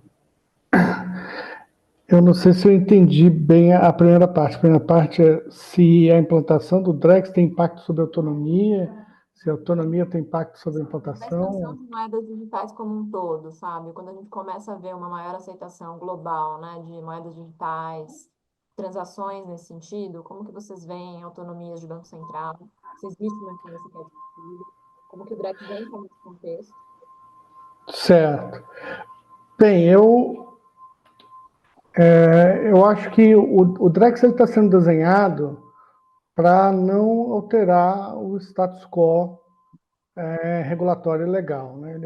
não sei se eu entendi bem a primeira parte. A primeira parte é se a implantação do Drex tem impacto sobre a autonomia, se a autonomia tem impacto sobre a Da expansão implantação. de moedas digitais como um todo, sabe? Quando a gente começa a ver uma maior aceitação global, né, de moedas digitais, transações nesse sentido, como que vocês veem autonomias de Banco Central? Se existe uma influência que é discutida? Como que o Drex entra nesse contexto? Certo. Bem, eu acho que o Drex está sendo desenhado para não alterar o status quo regulatório legal. Né?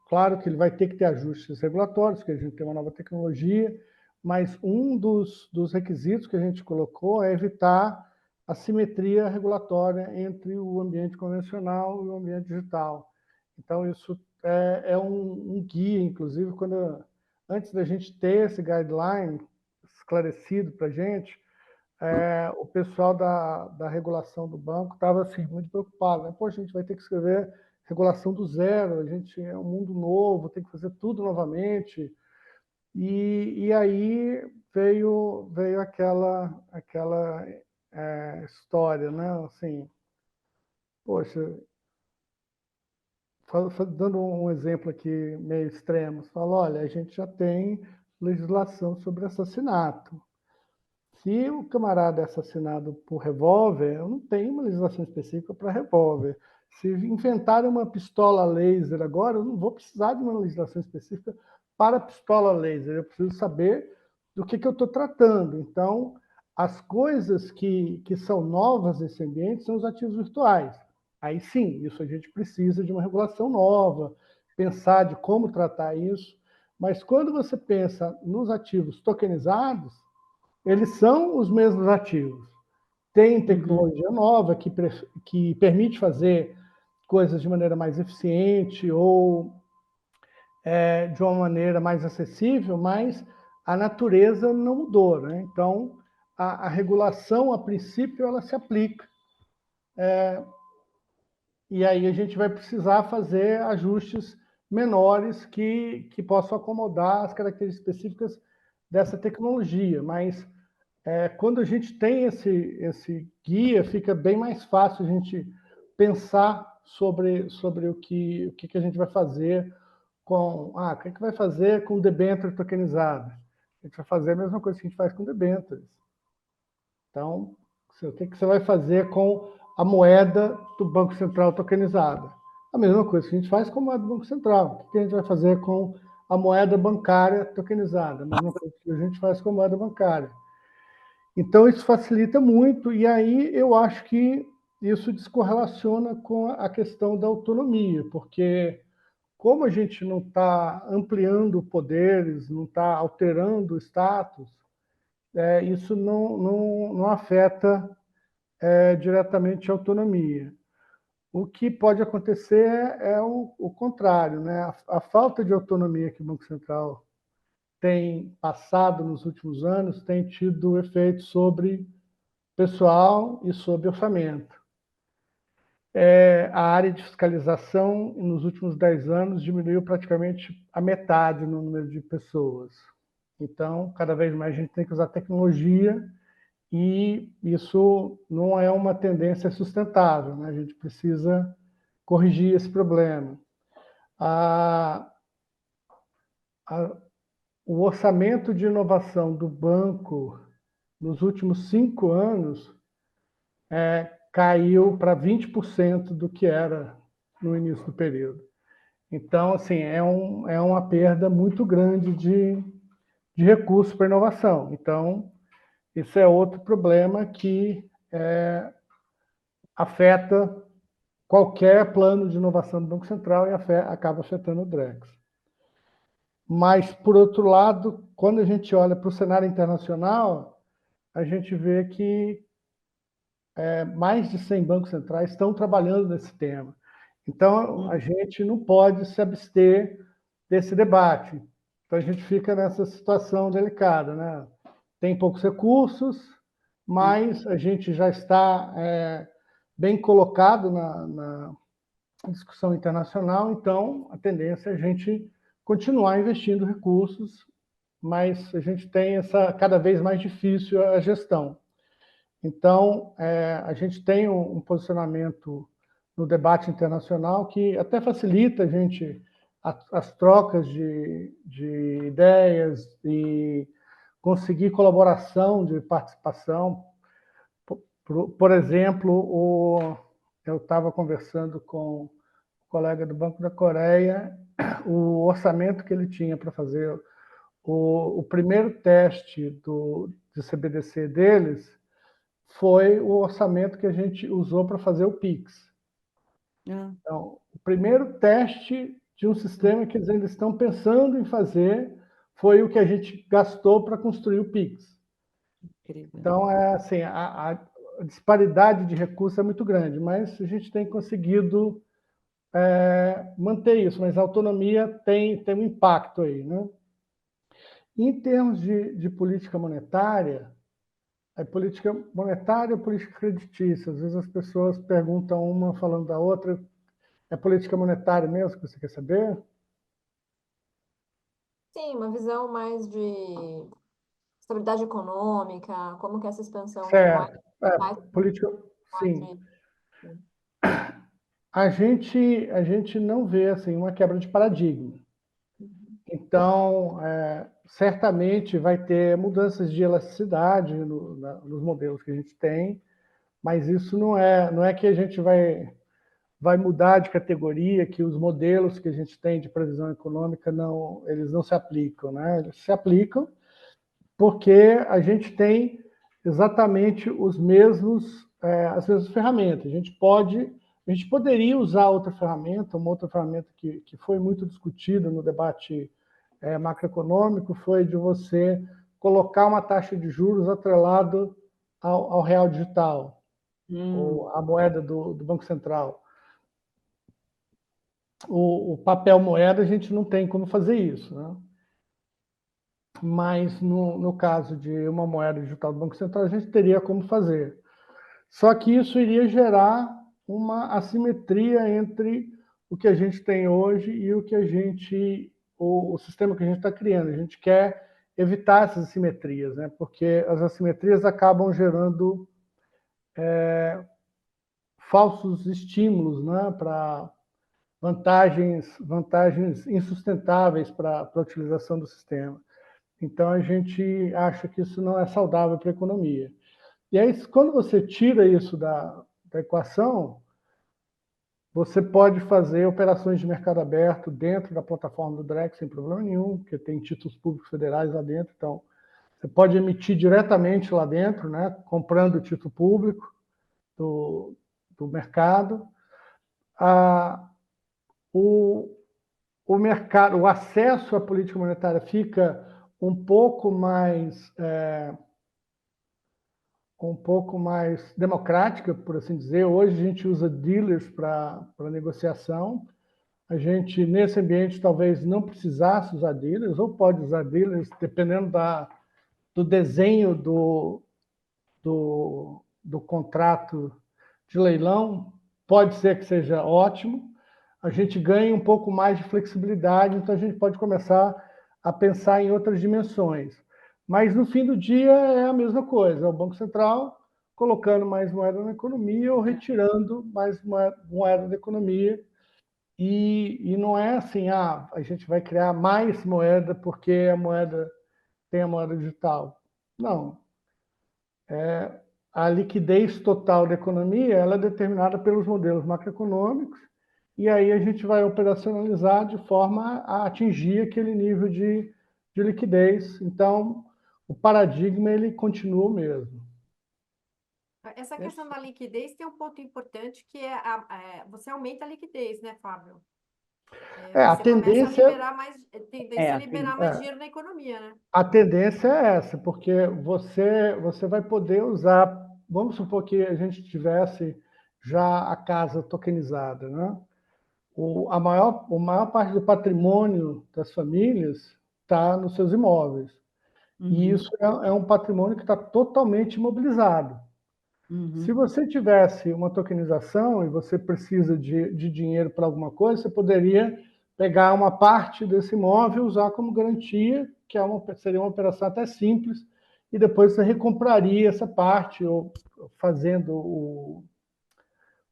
Claro que ele vai ter que ter ajustes regulatórios, porque a gente tem uma nova tecnologia, mas um dos requisitos que a gente colocou é evitar a simetria regulatória entre o ambiente convencional e o ambiente digital. Então, isso é um guia, inclusive, antes da gente ter esse guideline esclarecido para a gente, o pessoal da regulação do banco estava assim, muito preocupado. Né? Poxa, a gente vai ter que escrever regulação do zero, a gente é um mundo novo, tem que fazer tudo novamente. E aí veio aquela história, né? Assim, poxa, dando um exemplo aqui meio extremo, você fala, olha, a gente já tem legislação sobre assassinato. Se o camarada é assassinado por revólver, eu não tenho uma legislação específica para revólver. Se inventarem uma pistola laser agora, eu não vou precisar de uma legislação específica para pistola laser. Eu preciso saber do que eu estou tratando. Então, as coisas que são novas nesse ambiente são os ativos virtuais. Aí sim, isso a gente precisa de uma regulação nova, pensar de como tratar isso. Mas quando você pensa nos ativos tokenizados, eles são os mesmos ativos. Tem tecnologia nova que permite fazer coisas de maneira mais eficiente ou de uma maneira mais acessível, mas a natureza não mudou, né? Então, a regulação, a princípio, ela se aplica. E aí a gente vai precisar fazer ajustes menores que possam acomodar as características específicas dessa tecnologia. Mas quando a gente tem esse guia, fica bem mais fácil a gente pensar sobre o que a gente vai fazer o que vai fazer com debênture tokenizado? A gente vai fazer a mesma coisa que a gente faz com debêntures. Então, o que você vai fazer com a moeda do Banco Central tokenizada? A mesma coisa que a gente faz com a moeda do Banco Central. O que a gente vai fazer com a moeda bancária tokenizada? A mesma coisa que a gente faz com a moeda bancária. Então, isso facilita muito, e aí eu acho que isso descorrelaciona com a questão da autonomia, porque como a gente não está ampliando poderes, não está alterando o status, isso não afeta diretamente a autonomia. O que pode acontecer é o contrário, né? A falta de autonomia que o Banco Central tem passado nos últimos anos tem tido efeito sobre pessoal e sobre orçamento. A área de fiscalização, nos últimos 10 anos, diminuiu praticamente a metade no número de pessoas. Então, cada vez mais a gente tem que usar tecnologia e isso não é uma tendência sustentável, né? A gente precisa corrigir esse problema. O orçamento de inovação do banco nos últimos 5 anos caiu para 20% do que era no início do período. Então, assim, é uma perda muito grande de recursos para inovação. Então, isso é outro problema que afeta qualquer plano de inovação do Banco Central e acaba afetando o Drex. Mas, por outro lado, quando a gente olha para o cenário internacional, a gente vê que mais de 100 bancos centrais estão trabalhando nesse tema. Então, a gente não pode se abster desse debate. Então, a gente fica nessa situação delicada, né? Tem poucos recursos, mas a gente já está bem colocado na discussão internacional, então a tendência é a gente continuar investindo recursos, mas a gente tem cada vez mais difícil a gestão. Então, a gente tem um posicionamento no debate internacional que até facilita a gente as trocas de ideias e conseguir colaboração de participação. Por exemplo, eu estava conversando com um colega do Banco da Coreia, o orçamento que ele tinha para fazer o primeiro teste de CBDC deles foi o orçamento que a gente usou para fazer o PIX. Então, o primeiro teste de um sistema que eles ainda estão pensando em fazer foi o que a gente gastou para construir o PIX. Incrível. Então, assim, a disparidade de recursos é muito grande, mas a gente tem conseguido manter isso, mas a autonomia tem um impacto aí, né? Em termos de política monetária, a política monetária e política creditícia. Às vezes as pessoas perguntam uma falando da outra. É política monetária mesmo que você quer saber? Sim, uma visão mais de estabilidade econômica, como que essa expansão de moeda Certo. Política, sim. A gente não vê assim uma quebra de paradigma. Então, certamente vai ter mudanças de elasticidade nos modelos que a gente tem, mas isso não é que a gente vai mudar de categoria, que os modelos que a gente tem de previsão econômica eles não se aplicam, né? Eles se aplicam porque a gente tem exatamente as mesmas ferramentas. A gente poderia usar outra ferramenta, uma outra ferramenta que foi muito discutida no debate macroeconômico, foi de você colocar uma taxa de juros atrelado ao real digital, ou à moeda do Banco Central. O papel moeda, a gente não tem como fazer isso, né? Mas no caso de uma moeda digital do Banco Central, a gente teria como fazer. Só que isso iria gerar uma assimetria entre o que a gente tem hoje e o sistema que a gente está criando. A gente quer evitar essas assimetrias, né? Porque as assimetrias acabam gerando falsos estímulos, né? Para vantagens insustentáveis para a utilização do sistema. Então, a gente acha que isso não é saudável para a economia. E aí, quando você tira isso da equação, você pode fazer operações de mercado aberto dentro da plataforma do Drex sem problema nenhum, porque tem títulos públicos federais lá dentro. Então, você pode emitir diretamente lá dentro, né, comprando o título público do mercado. O mercado, o acesso à política monetária fica um pouco mais democrática, por assim dizer. Hoje a gente usa dealers para negociação. A gente, nesse ambiente, talvez não precisasse usar dealers, ou pode usar dealers, dependendo do desenho do contrato de leilão. Pode ser que seja ótimo. A gente ganha um pouco mais de flexibilidade, então a gente pode começar a pensar em outras dimensões. Mas no fim do dia é a mesma coisa, é o Banco Central colocando mais moeda na economia ou retirando mais moeda da economia. E não é assim, a gente vai criar mais moeda porque tem a moeda digital. Não. A liquidez total da economia ela é determinada pelos modelos macroeconômicos, e aí a gente vai operacionalizar de forma a atingir aquele nível de liquidez. Então, o paradigma ele continua o mesmo. Essa questão da liquidez tem um ponto importante que você aumenta a liquidez, né, Fábio? A Você tendência começa a liberar mais dinheiro na economia, né? A tendência é essa, porque você vai poder usar, vamos supor que a gente tivesse já a casa tokenizada, né? A maior parte do patrimônio das famílias está nos seus imóveis. E isso é um patrimônio que está totalmente imobilizado. Se você tivesse uma tokenização e você precisa de dinheiro para alguma coisa, você poderia pegar uma parte desse imóvel e usar como garantia, que seria uma operação até simples, e depois você recompraria essa parte, ou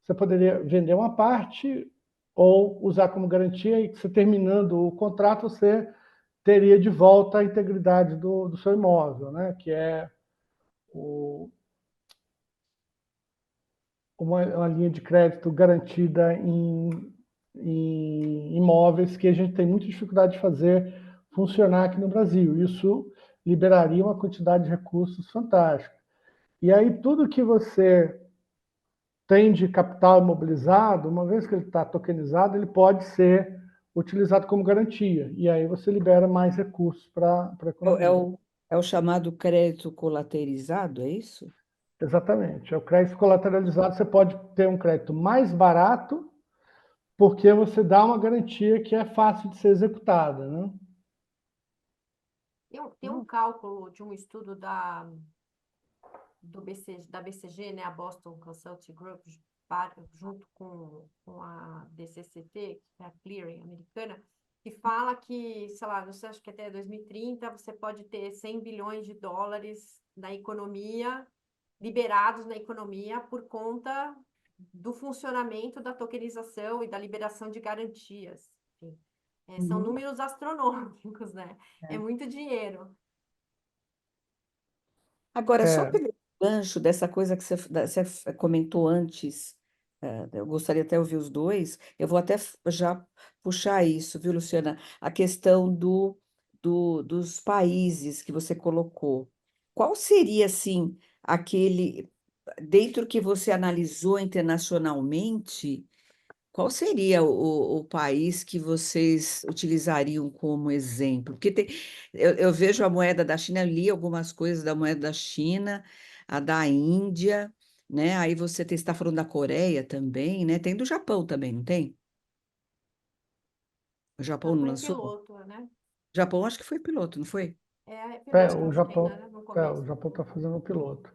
você poderia vender uma parte ou usar como garantia, e você terminando o contrato, você teria de volta a integridade do seu imóvel, né? Que é uma linha de crédito garantida em imóveis que a gente tem muita dificuldade de fazer funcionar aqui no Brasil. Isso liberaria uma quantidade de recursos fantástica. E aí tudo que você tem de capital imobilizado, uma vez que ele está tokenizado, ele pode ser utilizado como garantia. E aí você libera mais recursos para a economia. É o chamado crédito colateralizado, é isso? Exatamente. É o crédito colateralizado. Você pode ter um crédito mais barato, porque você dá uma garantia que é fácil de ser executada, né? Tem um cálculo de um estudo da BCG, né, a Boston Consulting Group, junto com a DCCT, que é a Clearing americana, que fala que, sei lá, você acha que até 2030 você pode ter 100 bilhões de dólares na economia, liberados na economia por conta do funcionamento da tokenização e da liberação de garantias. Enfim, são números astronômicos, né? É muito dinheiro. Agora, só pelo gancho dessa coisa que você comentou antes, eu gostaria até de ouvir os dois, eu vou até já puxar isso, viu, Luciana? A questão dos países que você colocou. Qual seria, assim, aquele, dentro que você analisou internacionalmente, qual seria o país que vocês utilizariam como exemplo? Porque eu vejo a moeda da China, eu li algumas coisas da moeda da China, a da Índia, né? Aí você está falando da Coreia também, né? Tem do Japão também, não tem? O Já Japão não foi em lançou? O piloto, né? Japão acho que foi piloto, não foi? É É, piloto o da China, né? Japão, No o começo. Japão está fazendo o piloto.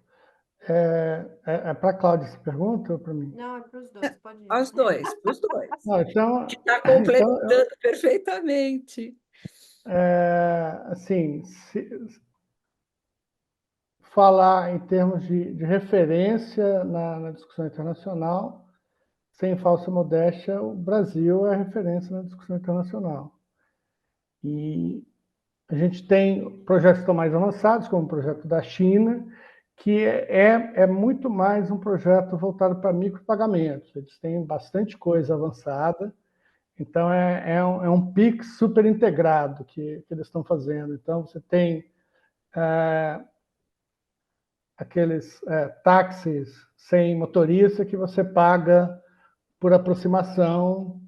É para a Cláudia essa pergunta ou para mim? Não, é para os dois, pode ir. Aos dois, para os dois. Não, então, Está então complementando perfeitamente. assim, falar em termos de referência na discussão internacional, sem falsa modéstia, o Brasil é referência na discussão internacional. E a gente tem projetos que estão mais avançados, como o projeto da China, que é muito mais um projeto voltado para micropagamentos. Eles têm bastante coisa avançada, então é um PIX super integrado que eles estão fazendo. Então você tem aqueles táxis sem motorista que você paga por aproximação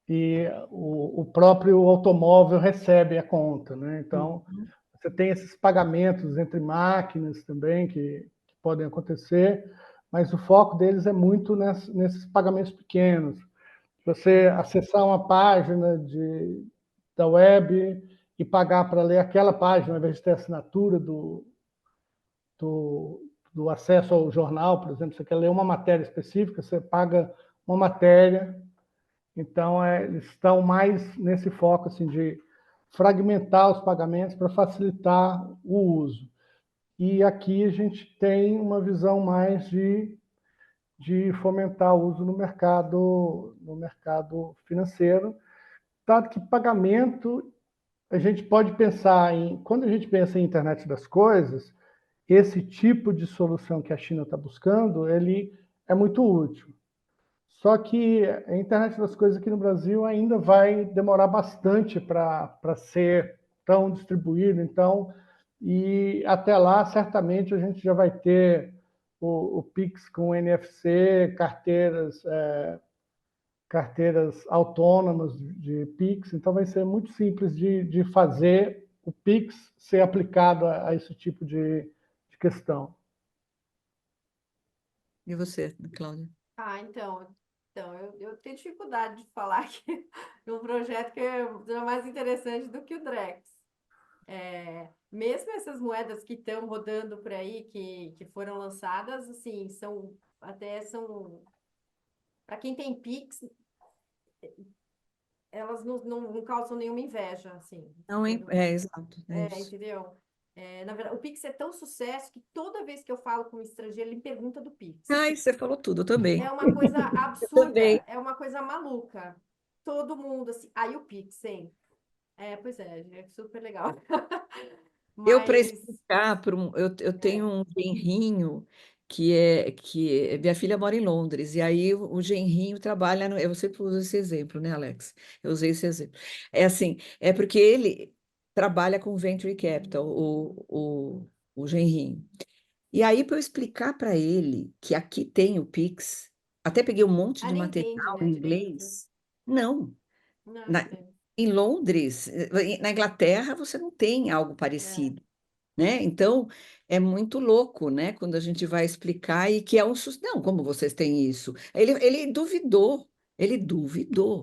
e o próprio automóvel recebe a conta, né? Então, Uhum. você tem esses pagamentos entre máquinas também que podem acontecer, mas o foco deles é muito nesses pagamentos pequenos. Você acessar uma página da web e pagar para ler aquela página, ao invés de ter a assinatura do, do acesso ao jornal, por exemplo, você quer ler uma matéria específica, você paga uma matéria. Então, eles estão mais nesse foco assim, de fragmentar os pagamentos para facilitar o uso. E aqui a gente tem uma visão mais de fomentar o uso no mercado financeiro, dado que pagamento, a gente pode pensar quando a gente pensa em internet das coisas, esse tipo de solução que a China está buscando, ele é muito útil. Só que a internet das coisas aqui no Brasil ainda vai demorar bastante para ser tão distribuído, então, e até lá, certamente, a gente já vai ter o Pix com NFC, carteiras autônomas de Pix, então vai ser muito simples de fazer o Pix ser aplicado a esse tipo de questão. E você, Cláudia? Ah, então eu tenho dificuldade de falar aqui de um projeto que é mais interessante do que o Drex. Mesmo essas moedas que estão rodando por aí, que foram lançadas, assim, são para quem tem Pix, elas não causam nenhuma inveja, assim, Não, hein? É, exato, é isso. entendeu? Na verdade, o Pix é tão sucesso que toda vez que eu falo com um estrangeiro, ele pergunta do Pix. Ai, você falou tudo, eu É também. uma coisa Eu absurda, também. é uma coisa maluca. Todo mundo, assim, aí o Pix, hein? Pois é super legal. Para Mas, explicar, eu tenho é, um genrinho minha filha mora em Londres, e aí o genrinho trabalha eu sempre uso esse exemplo, né, Alex? Eu usei esse exemplo. É assim, é porque ele trabalha com Venture Capital, o genrinho. E aí, para eu explicar para ele que aqui tem o Pix, até peguei um monte de nem entende, material né, em direito. inglês. Não, Não na- entende. em Londres, na Inglaterra, você não tem algo É. parecido, né? Então, é muito louco, né? Quando a gente vai explicar e que é um Não, como vocês têm isso? Ele duvidou,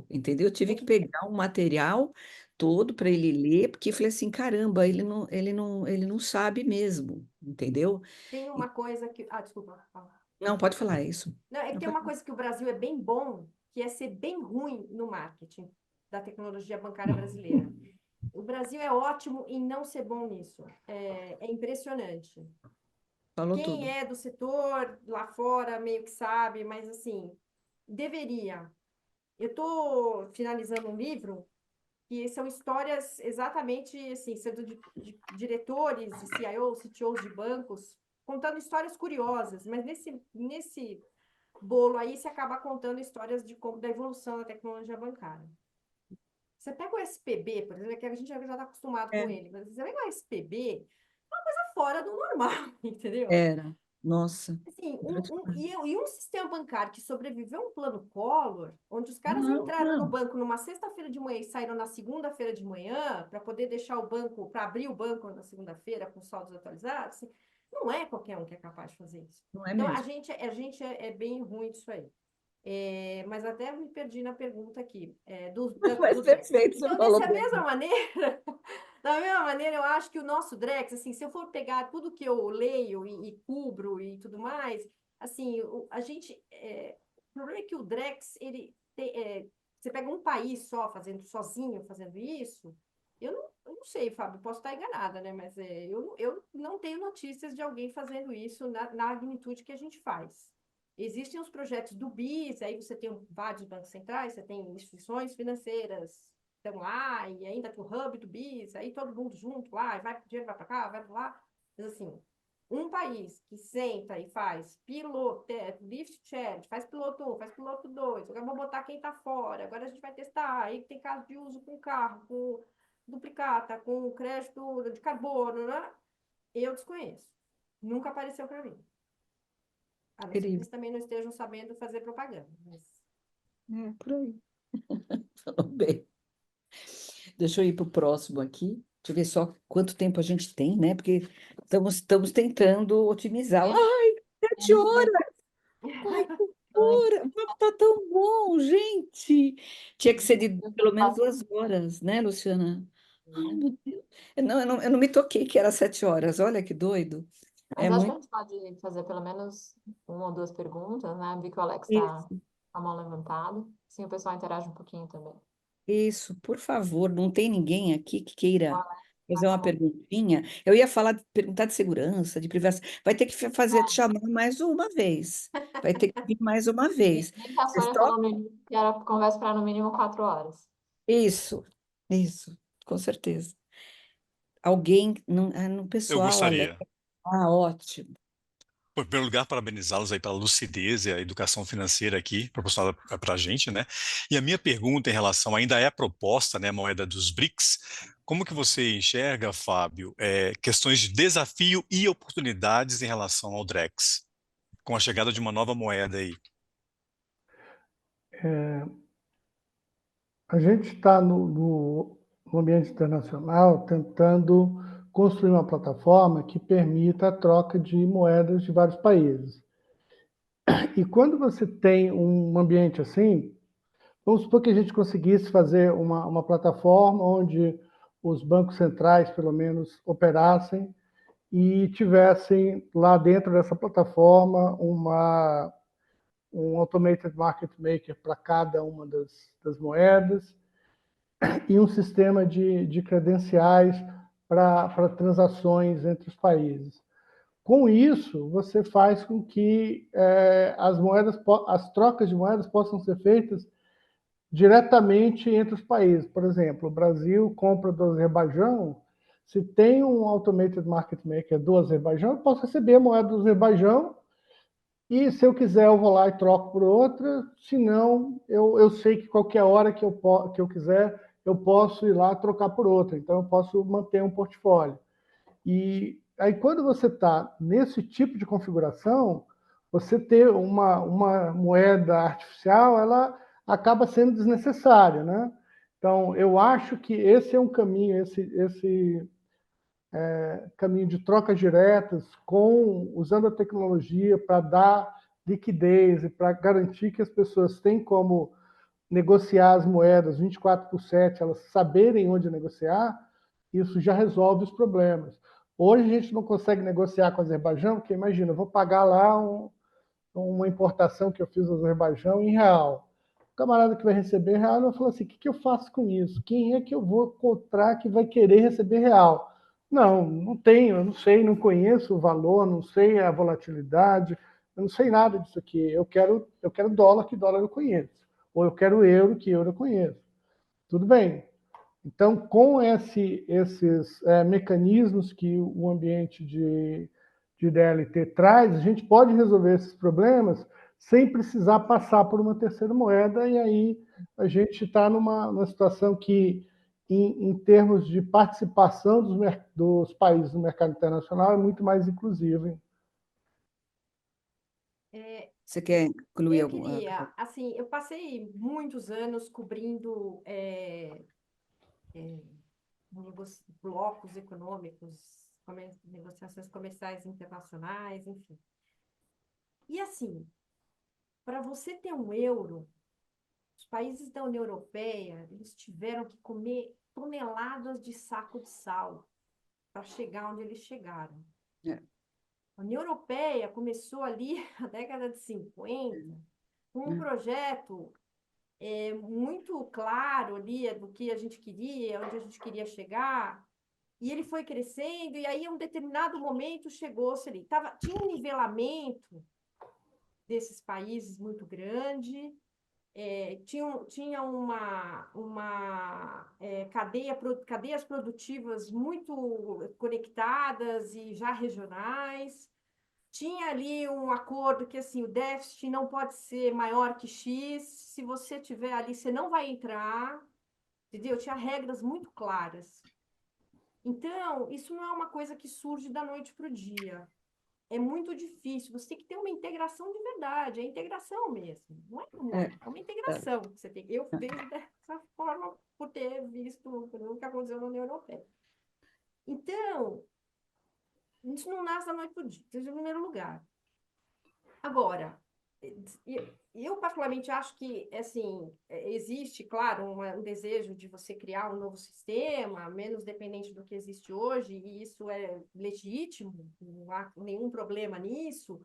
entendeu? Eu tive que pegar um material todo para ele ler, porque eu falei assim, caramba, ele não sabe mesmo, entendeu? Tem uma coisa que. Ah, desculpa. Fala. Não, pode falar isso. Não, é que Não tem pode uma falar. coisa que o Brasil é bem bom, que é ser bem ruim no marketing da tecnologia bancária brasileira. O Brasil é ótimo em não ser bom nisso. É impressionante. Falou Quem tudo. é do setor lá fora meio que sabe, mas assim, deveria. Eu estou finalizando um livro que são histórias exatamente assim, sendo de diretores, de CIOs, CTOs de bancos, contando histórias curiosas, mas nesse bolo aí você acaba contando histórias da evolução da tecnologia bancária. Você pega o SPB, por exemplo, que a gente já está acostumado com É, ele, mas você pega o SPB, é uma coisa fora do normal, entendeu? era. Nossa, Assim, impressionante. e um sistema bancário que sobreviveu a um plano Collor, onde os caras Não, entraram no não, banco numa sexta-feira de manhã e saíram na segunda-feira de manhã para poder deixar o banco, para abrir o banco na segunda-feira com saldos atualizados, assim, não é qualquer um que é capaz de fazer isso. não é Então, mesmo. a gente é bem ruim disso aí. É, mas até me perdi na pergunta aqui, Mas do Drex. perfeito, você Então, falou dessa bem. mesma maneira, da mesma maneira, eu acho que o nosso Drex, assim, se eu for pegar tudo que eu leio e cubro e tudo mais, assim, a gente, o problema é que o Drex, você pega um país só sozinho fazendo isso, eu não sei, Fábio, posso estar enganada, né? Mas eu não tenho notícias de alguém fazendo isso na magnitude que a gente faz. Existem os projetos do BIS, aí você tem vários bancos centrais, você tem instituições financeiras estão lá, e ainda tem o hub do BIS, aí todo mundo junto lá, e vai, o dinheiro vai para cá, vai para lá. Mas assim, um país que senta e faz piloto, lift chat, faz piloto 1, faz piloto 2, agora vou botar quem está fora, agora a gente vai testar, aí tem caso de uso com carro, com duplicata, com crédito de carbono, né? Eu desconheço. Nunca apareceu para mim. A não ser que Incrível. eles também não estejam sabendo fazer propaganda. Mas... É, por aí. Falou bem. Deixa eu ir para o próximo aqui. Deixa eu ver só quanto tempo a gente tem, né? Porque estamos tentando otimizar. Menos, Ai, 7 horas! menos Ai, que Ai, loucura! O papo tá tão bom, gente! Tinha que ser de pelo menos 2 horas, né, Luciana? Ai, meu Deus. Eu não me toquei que era 7 horas. Olha que doido. É Mas acho que a muito gente pode fazer pelo menos uma ou duas perguntas, né? Vi que o Alex está isso. com a mão levantada. Assim o pessoal interage um pouquinho também. Isso, por favor, não tem ninguém aqui que O queira Alex tá fazer com a uma mão. perguntinha? Eu ia falar, perguntar de segurança, de privacidade. Vai ter que fazer, chamar mais uma vez. Vai ter que vir mais uma vez. Nem que a Vocês Sônia falou topam? no início que era conversa para no mínimo 4 horas. Isso, isso, com certeza. Alguém no Eu pessoal, Alex. gostaria. Ah, ótimo. Em primeiro lugar, parabenizá-los aí pela lucidez e a educação financeira aqui proporcionada para a gente, né? E a minha pergunta em relação, ainda é a proposta, né, a moeda dos BRICS, como que você enxerga, Fábio, questões de desafio e oportunidades em relação ao Drex, com a chegada de uma nova moeda aí? A gente está no ambiente internacional tentando construir uma plataforma que permita a troca de moedas de vários países. E quando você tem um ambiente assim, vamos supor que a gente conseguisse fazer uma plataforma onde os bancos centrais, pelo menos, operassem e tivessem lá dentro dessa plataforma um automated market maker para cada uma das moedas e um sistema de credenciais para transações entre os países. Com isso, você faz com que as trocas de moedas possam ser feitas diretamente entre os países. Por exemplo, o Brasil compra do Azerbaijão, se tem um automated market maker do Azerbaijão, eu posso receber a moeda do Azerbaijão e, se eu quiser, eu vou lá e troco por outra. Se não, eu sei que qualquer hora que eu quiser, eu posso ir lá trocar por outra. Então, eu posso manter um portfólio. E aí, quando você está nesse tipo de configuração, você ter uma moeda artificial, ela acaba sendo desnecessária, né? Então, eu acho que esse é um caminho, esse caminho de trocas diretas, usando a tecnologia para dar liquidez e para garantir que as pessoas têm como negociar as moedas 24/7, elas saberem onde negociar, isso já resolve os problemas. Hoje a gente não consegue negociar com o Azerbaijão, porque imagina, eu vou pagar lá uma importação que eu fiz do Azerbaijão em real. O camarada que vai receber real, eu falo assim, o que eu faço com isso? Quem é que eu vou encontrar que vai querer receber real? Não tenho, eu não sei, não conheço o valor, não sei a volatilidade, eu não sei nada disso aqui. Eu quero dólar, que dólar eu conheço. Ou eu quero euro, que euro eu conheço. Tudo bem. Então, com esses mecanismos que o ambiente de DLT traz, a gente pode resolver esses problemas sem precisar passar por uma terceira moeda, e aí a gente está numa situação que, em termos de participação dos países no mercado internacional, é muito mais inclusiva. Você quer incluir Eu alguma? queria, assim, eu passei muitos anos cobrindo blocos econômicos, negociações comerciais internacionais, enfim. E assim, para você ter um euro, os países da União Europeia, eles tiveram que comer toneladas de saco de sal para chegar onde eles chegaram. É. A União Europeia começou ali na década de 50, com um projeto muito claro ali do que a gente queria, onde a gente queria chegar, e ele foi crescendo, e aí, em um determinado momento, chegou-se ali. Tinha um nivelamento desses países muito grande, tinha cadeias produtivas muito conectadas e já regionais. Tinha ali um acordo que assim, o déficit não pode ser maior que X, se você tiver ali, você não vai entrar, entendeu? Tinha regras muito claras. Então, isso não é uma coisa que surge da noite para o dia. É muito difícil. Você tem que ter uma integração de verdade, é integração mesmo. Não é uma, É, é uma integração que você tem. Eu vejo dessa forma por ter visto o que aconteceu na União Europeia. Então, isso não nasce da noite para o dia, em primeiro lugar. Agora, eu particularmente acho que, assim, existe, claro, um desejo de você criar um novo sistema, menos dependente do que existe hoje, e isso é legítimo, não há nenhum problema nisso,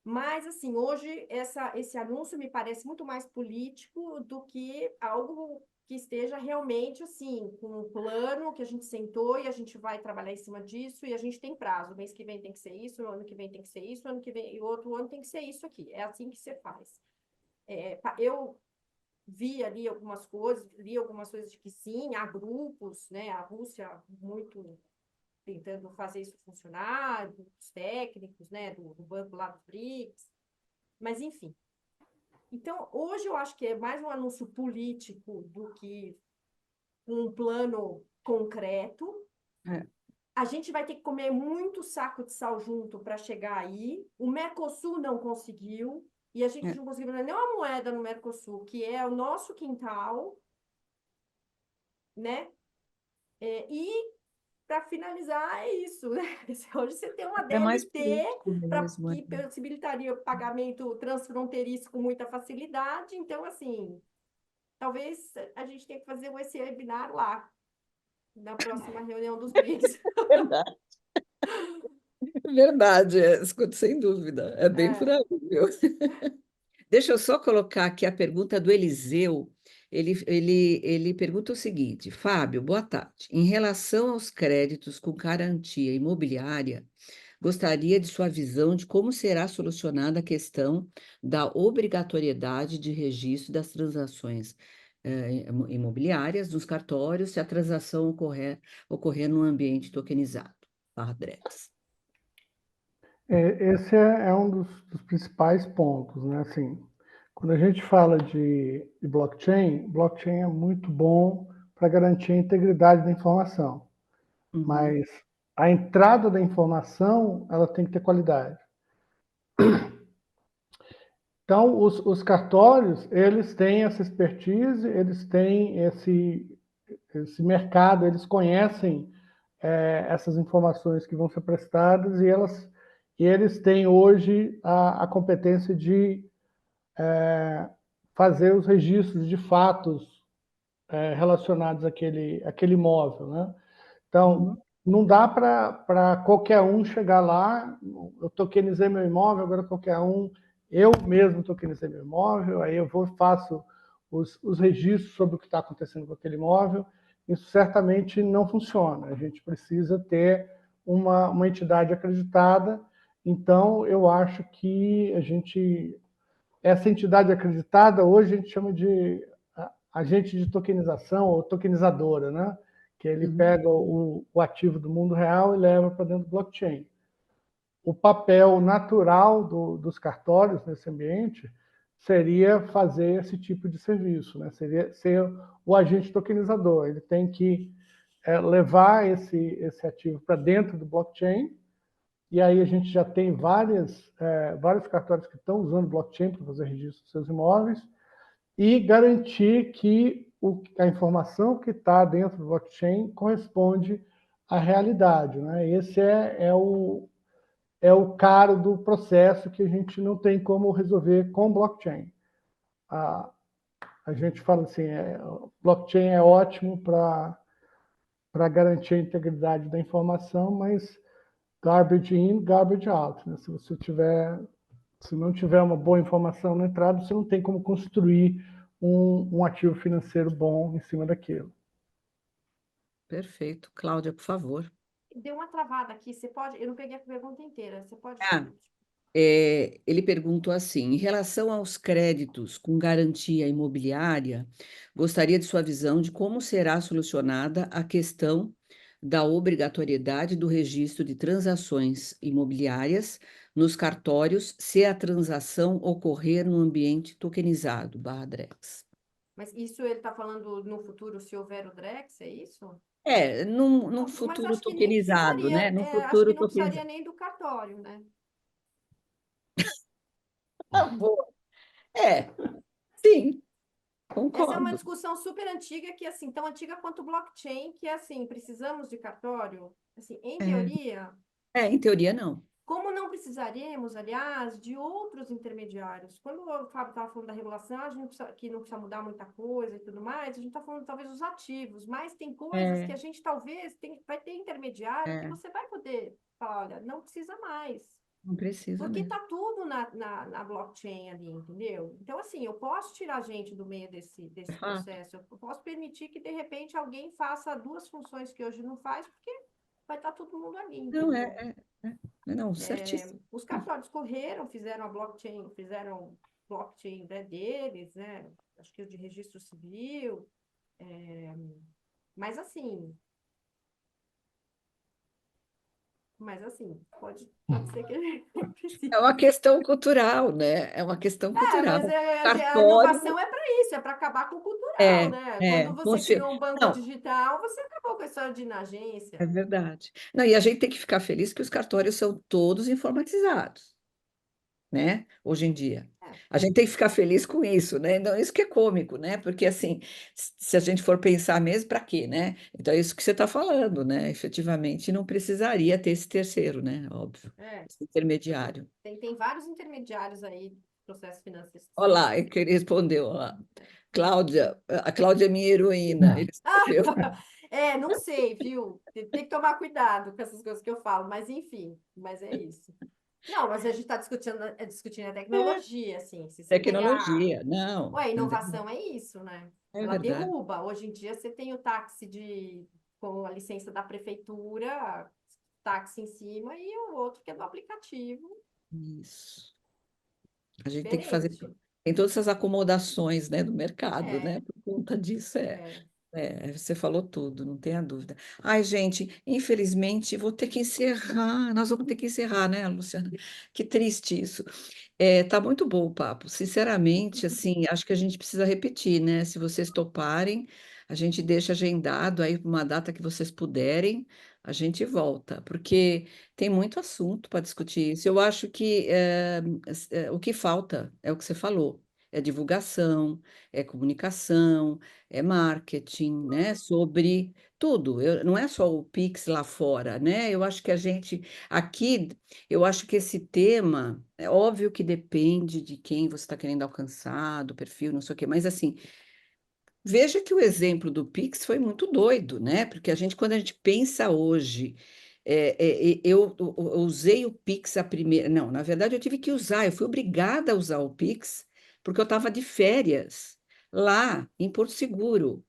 mas, assim, hoje esse anúncio me parece muito mais político do que algo que esteja realmente, assim, com um plano que a gente sentou e a gente vai trabalhar em cima disso e a gente tem prazo. O mês que vem tem que ser isso, o ano que vem tem que ser isso, o ano que vem e o outro ano tem que ser isso aqui. É assim que você faz. Eu vi ali algumas coisas, li algumas coisas de que sim, há grupos, né? A Rússia muito tentando fazer isso funcionar, os técnicos, né? Do banco lá dos BRICS. Mas, enfim. Então, hoje eu acho que é mais um anúncio político do que um plano concreto. é. A gente vai ter que comer muito saco de sal junto para chegar aí. O Mercosul não conseguiu. E a gente não conseguiu nem uma moeda no Mercosul, que é o nosso quintal, né? E para finalizar, é isso, né? Hoje você tem uma É mais DLT político mesmo. que possibilitaria o pagamento transfronteiriço com muita facilidade. Então, assim, talvez a gente tenha que fazer esse webinar lá, na próxima reunião dos BRICS. Verdade, verdade, sem dúvida. É bem por É. aí, viu? Deixa eu só colocar aqui a pergunta do Eliseu. Ele pergunta o seguinte: Fábio, boa tarde. Em relação aos créditos com garantia imobiliária, gostaria de sua visão de como será solucionada a questão da obrigatoriedade de registro das transações imobiliárias nos cartórios se a transação ocorrer num ambiente tokenizado, /Drex. Esse é um dos principais pontos, né? Assim, quando a gente fala de blockchain, blockchain é muito bom para garantir a integridade da informação, Uhum. mas a entrada da informação ela tem que ter qualidade. Então, os cartórios, eles têm essa expertise, eles têm esse mercado, eles conhecem essas informações que vão ser prestadas e eles têm hoje a competência de fazer os registros de fatos relacionados àquele imóvel, né? Então, não dá para qualquer um chegar lá, eu tokenizei meu imóvel, agora qualquer um, eu mesmo tokenizei meu imóvel, aí eu vou faço os registros sobre o que está acontecendo com aquele imóvel. Isso certamente não funciona. A gente precisa ter uma entidade acreditada. Então, eu acho que essa entidade acreditada, hoje a gente chama de agente de tokenização ou tokenizadora, né? Que ele pega o ativo do mundo real e leva para dentro do blockchain. O papel natural dos cartórios nesse ambiente seria fazer esse tipo de serviço, né? Seria ser o agente tokenizador. Ele tem que levar esse ativo para dentro do blockchain e aí a gente já tem vários cartórios que estão usando blockchain para fazer registro dos seus imóveis, e garantir que a informação que está dentro do blockchain corresponde à realidade, né? Esse é o caro do processo que a gente não tem como resolver com blockchain. A gente fala assim, blockchain é ótimo para garantir a integridade da informação, mas garbage in, garbage out, né? Se não tiver uma boa informação na entrada, você não tem como construir um ativo financeiro bom em cima daquilo. Perfeito. Cláudia, por favor. Deu uma travada aqui, você pode... Eu não peguei a pergunta inteira, você pode... Ah, ele perguntou assim: em relação aos créditos com garantia imobiliária, gostaria de sua visão de como será solucionada a questão da obrigatoriedade do registro de transações imobiliárias nos cartórios se a transação ocorrer no ambiente tokenizado, /Drex. Mas isso ele está falando no futuro, se houver o Drex, é isso? Num Mas futuro acho que nem tokenizado, precisaria, né? No acho que futuro não precisaria tokenizado. nem do cartório, né? Ah, boa. É, sim, Essa é uma concordo. discussão super antiga, que assim, tão antiga quanto o blockchain, que assim, precisamos de cartório? Assim, em teoria, Em teoria, não. como não precisaremos, aliás, de outros intermediários? Quando o Fábio estava falando da regulação, a gente que não precisa mudar muita coisa e tudo mais, a gente está falando talvez dos ativos, mas tem coisas que É, a gente talvez vai ter intermediário que é, você vai poder falar, olha, não precisa mais. não precisa Porque mesmo. está tudo na blockchain ali, entendeu? Então, assim, eu posso tirar a gente do meio desse Fato. processo, eu posso permitir que, de repente, alguém faça duas funções que hoje não faz, porque vai estar todo mundo ali, Não, entendeu? não, certíssimo. Os cartórios correram, fizeram blockchain, né, deles, né? Acho que o de registro civil, mas assim, pode ser que ele É precise. uma questão cultural, né? É uma questão cultural. Mas a inovação Cartório, é para isso, é para acabar com o cultural, né? Quando você você... criou um banco Não, digital, você acabou com a história de é inagência. verdade. Não, e a gente tem que ficar feliz que os cartórios são todos informatizados, né? Hoje em dia. É, A gente tem que ficar feliz com isso, né? Então, isso que é cômico, né? Porque, assim, se a gente for pensar mesmo, para quê, né? Então, é isso que você está falando, né? Efetivamente, não precisaria ter esse terceiro, né? Óbvio, é. esse intermediário. Tem vários intermediários aí do processo financeiro. Olha lá, é que ele respondeu, olha lá. Cláudia, a Cláudia é minha heroína. Ele respondeu. Não sei, viu? Tem que tomar cuidado com essas coisas que eu falo, mas enfim, mas é isso. Não, mas a gente está discutindo a tecnologia, assim, se você tem Tecnologia, não, Ué, é verdade. inovação é isso, né? É Ela verdade. derruba. Hoje em dia você tem o táxi com a licença da prefeitura, táxi em cima, e o outro que é do aplicativo, Isso. A gente tem que fazer. diferente. Tem todas essas acomodações, né, do mercado, né? É, Por conta disso, é. você falou tudo, não tenha dúvida. Ai, gente, infelizmente vou ter que encerrar. Nós vamos ter que encerrar, né, Luciana? Que triste isso. Tá muito bom o papo. Sinceramente, assim, acho que a gente precisa repetir, né? Se vocês toparem, a gente deixa agendado aí uma data que vocês puderem, a gente volta, porque tem muito assunto para discutir isso. Eu acho que o que falta é o que você falou, é divulgação, é comunicação, é marketing, né? Sobre tudo. Não é só o Pix lá fora, né? Eu acho que a gente aqui, eu acho que esse tema é óbvio que depende de quem você está querendo alcançar, do perfil, não sei o quê, mas assim, veja que o exemplo do Pix foi muito doido, né? Porque quando a gente pensa hoje, eu usei o Pix a primeira. Não, na verdade, eu tive que usar, eu fui obrigada a usar o Pix, porque eu estava de férias lá em Porto Seguro.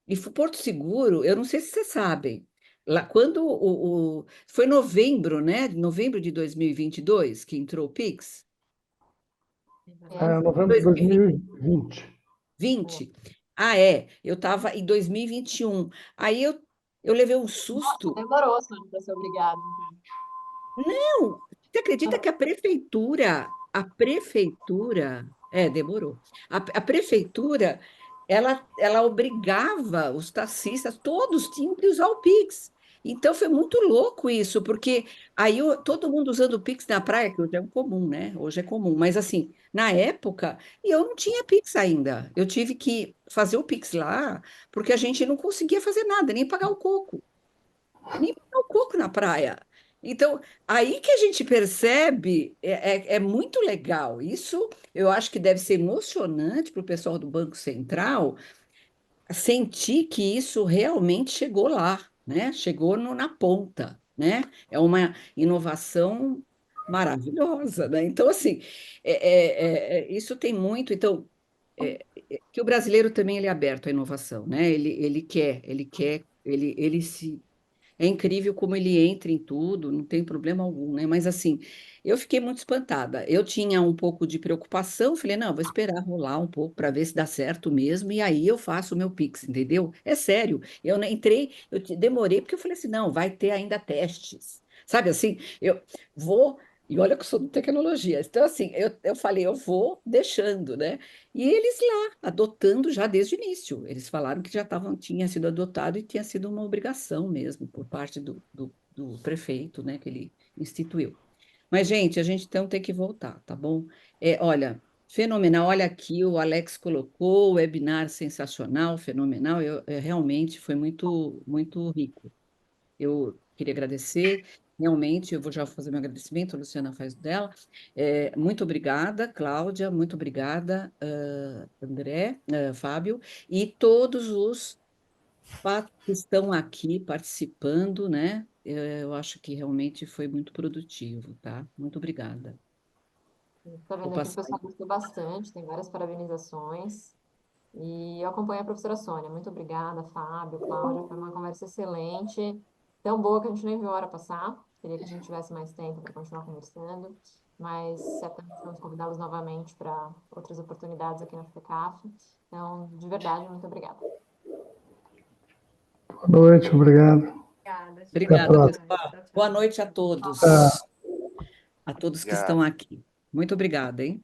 E Porto Seguro, eu não sei se vocês sabem, lá, quando foi novembro, né? Novembro de 2022 que entrou o Pix? Novembro de 2020. 2020. 20? Eu estava em 2021. Aí eu levei um Nossa, susto. demorou, Sônia, para ser obrigado. Não, você acredita que demorou. A prefeitura, ela obrigava os taxistas, todos tinham que usar o Pix. Então foi muito louco isso, porque aí todo mundo usando o Pix na praia, que hoje é comum, né? Hoje é comum, mas assim, na época, eu não tinha Pix ainda. Eu tive que fazer o Pix lá, porque a gente não conseguia fazer nada, nem pagar o coco, nem pagar o coco na praia. Então, aí que a gente percebe, é muito legal. Isso eu acho que deve ser emocionante para o pessoal do Banco Central sentir que isso realmente chegou lá, né? Chegou na ponta, né? É uma inovação maravilhosa, né? Então, assim, isso tem muito. Então, que o brasileiro também ele é aberto à inovação, né? Ele se é incrível como ele entra em tudo, não tem problema algum, né? Mas assim, eu fiquei muito espantada. Eu tinha um pouco de preocupação, falei, não, vou esperar rolar um pouco para ver se dá certo mesmo, e aí eu faço o meu Pix, entendeu? É sério. Eu entrei, demorei, porque eu falei assim, não, vai ter ainda testes. Sabe assim, eu vou. E olha que eu sou de tecnologia. Então, assim, eu falei, eu vou deixando, né? E eles lá, adotando já desde o início. Eles falaram que já tinha sido adotado e tinha sido uma obrigação mesmo por parte do prefeito, né, que ele instituiu. Mas, gente, a gente então tem que voltar, tá bom? Olha, fenomenal. Olha aqui, o Alex colocou, o webinar sensacional, fenomenal. Realmente foi muito, muito rico. Eu queria agradecer, realmente, eu vou já fazer meu agradecimento, a Luciana faz o dela. Muito obrigada, Cláudia, muito obrigada, André, Fábio, e todos os que estão aqui participando, né? Eu acho que realmente foi muito produtivo, tá? Muito obrigada. Tá Vou vendo aqui, o passar. pessoal gostou bastante, tem várias parabenizações. E eu acompanho a professora Sônia. Muito obrigada, Fábio, Cláudia. Foi uma conversa excelente, tão boa que a gente nem viu a hora passar. Queria que a gente tivesse mais tempo para continuar conversando, mas certamente vamos convidá-los novamente para outras oportunidades aqui na FECAF. Então, de verdade, muito obrigada. Boa noite, obrigado. Obrigada, gente. Até a Obrigada, próxima. pessoal. Tchau, Boa tchau. noite a Tá. todos que Obrigado. estão aqui. Muito obrigada, hein?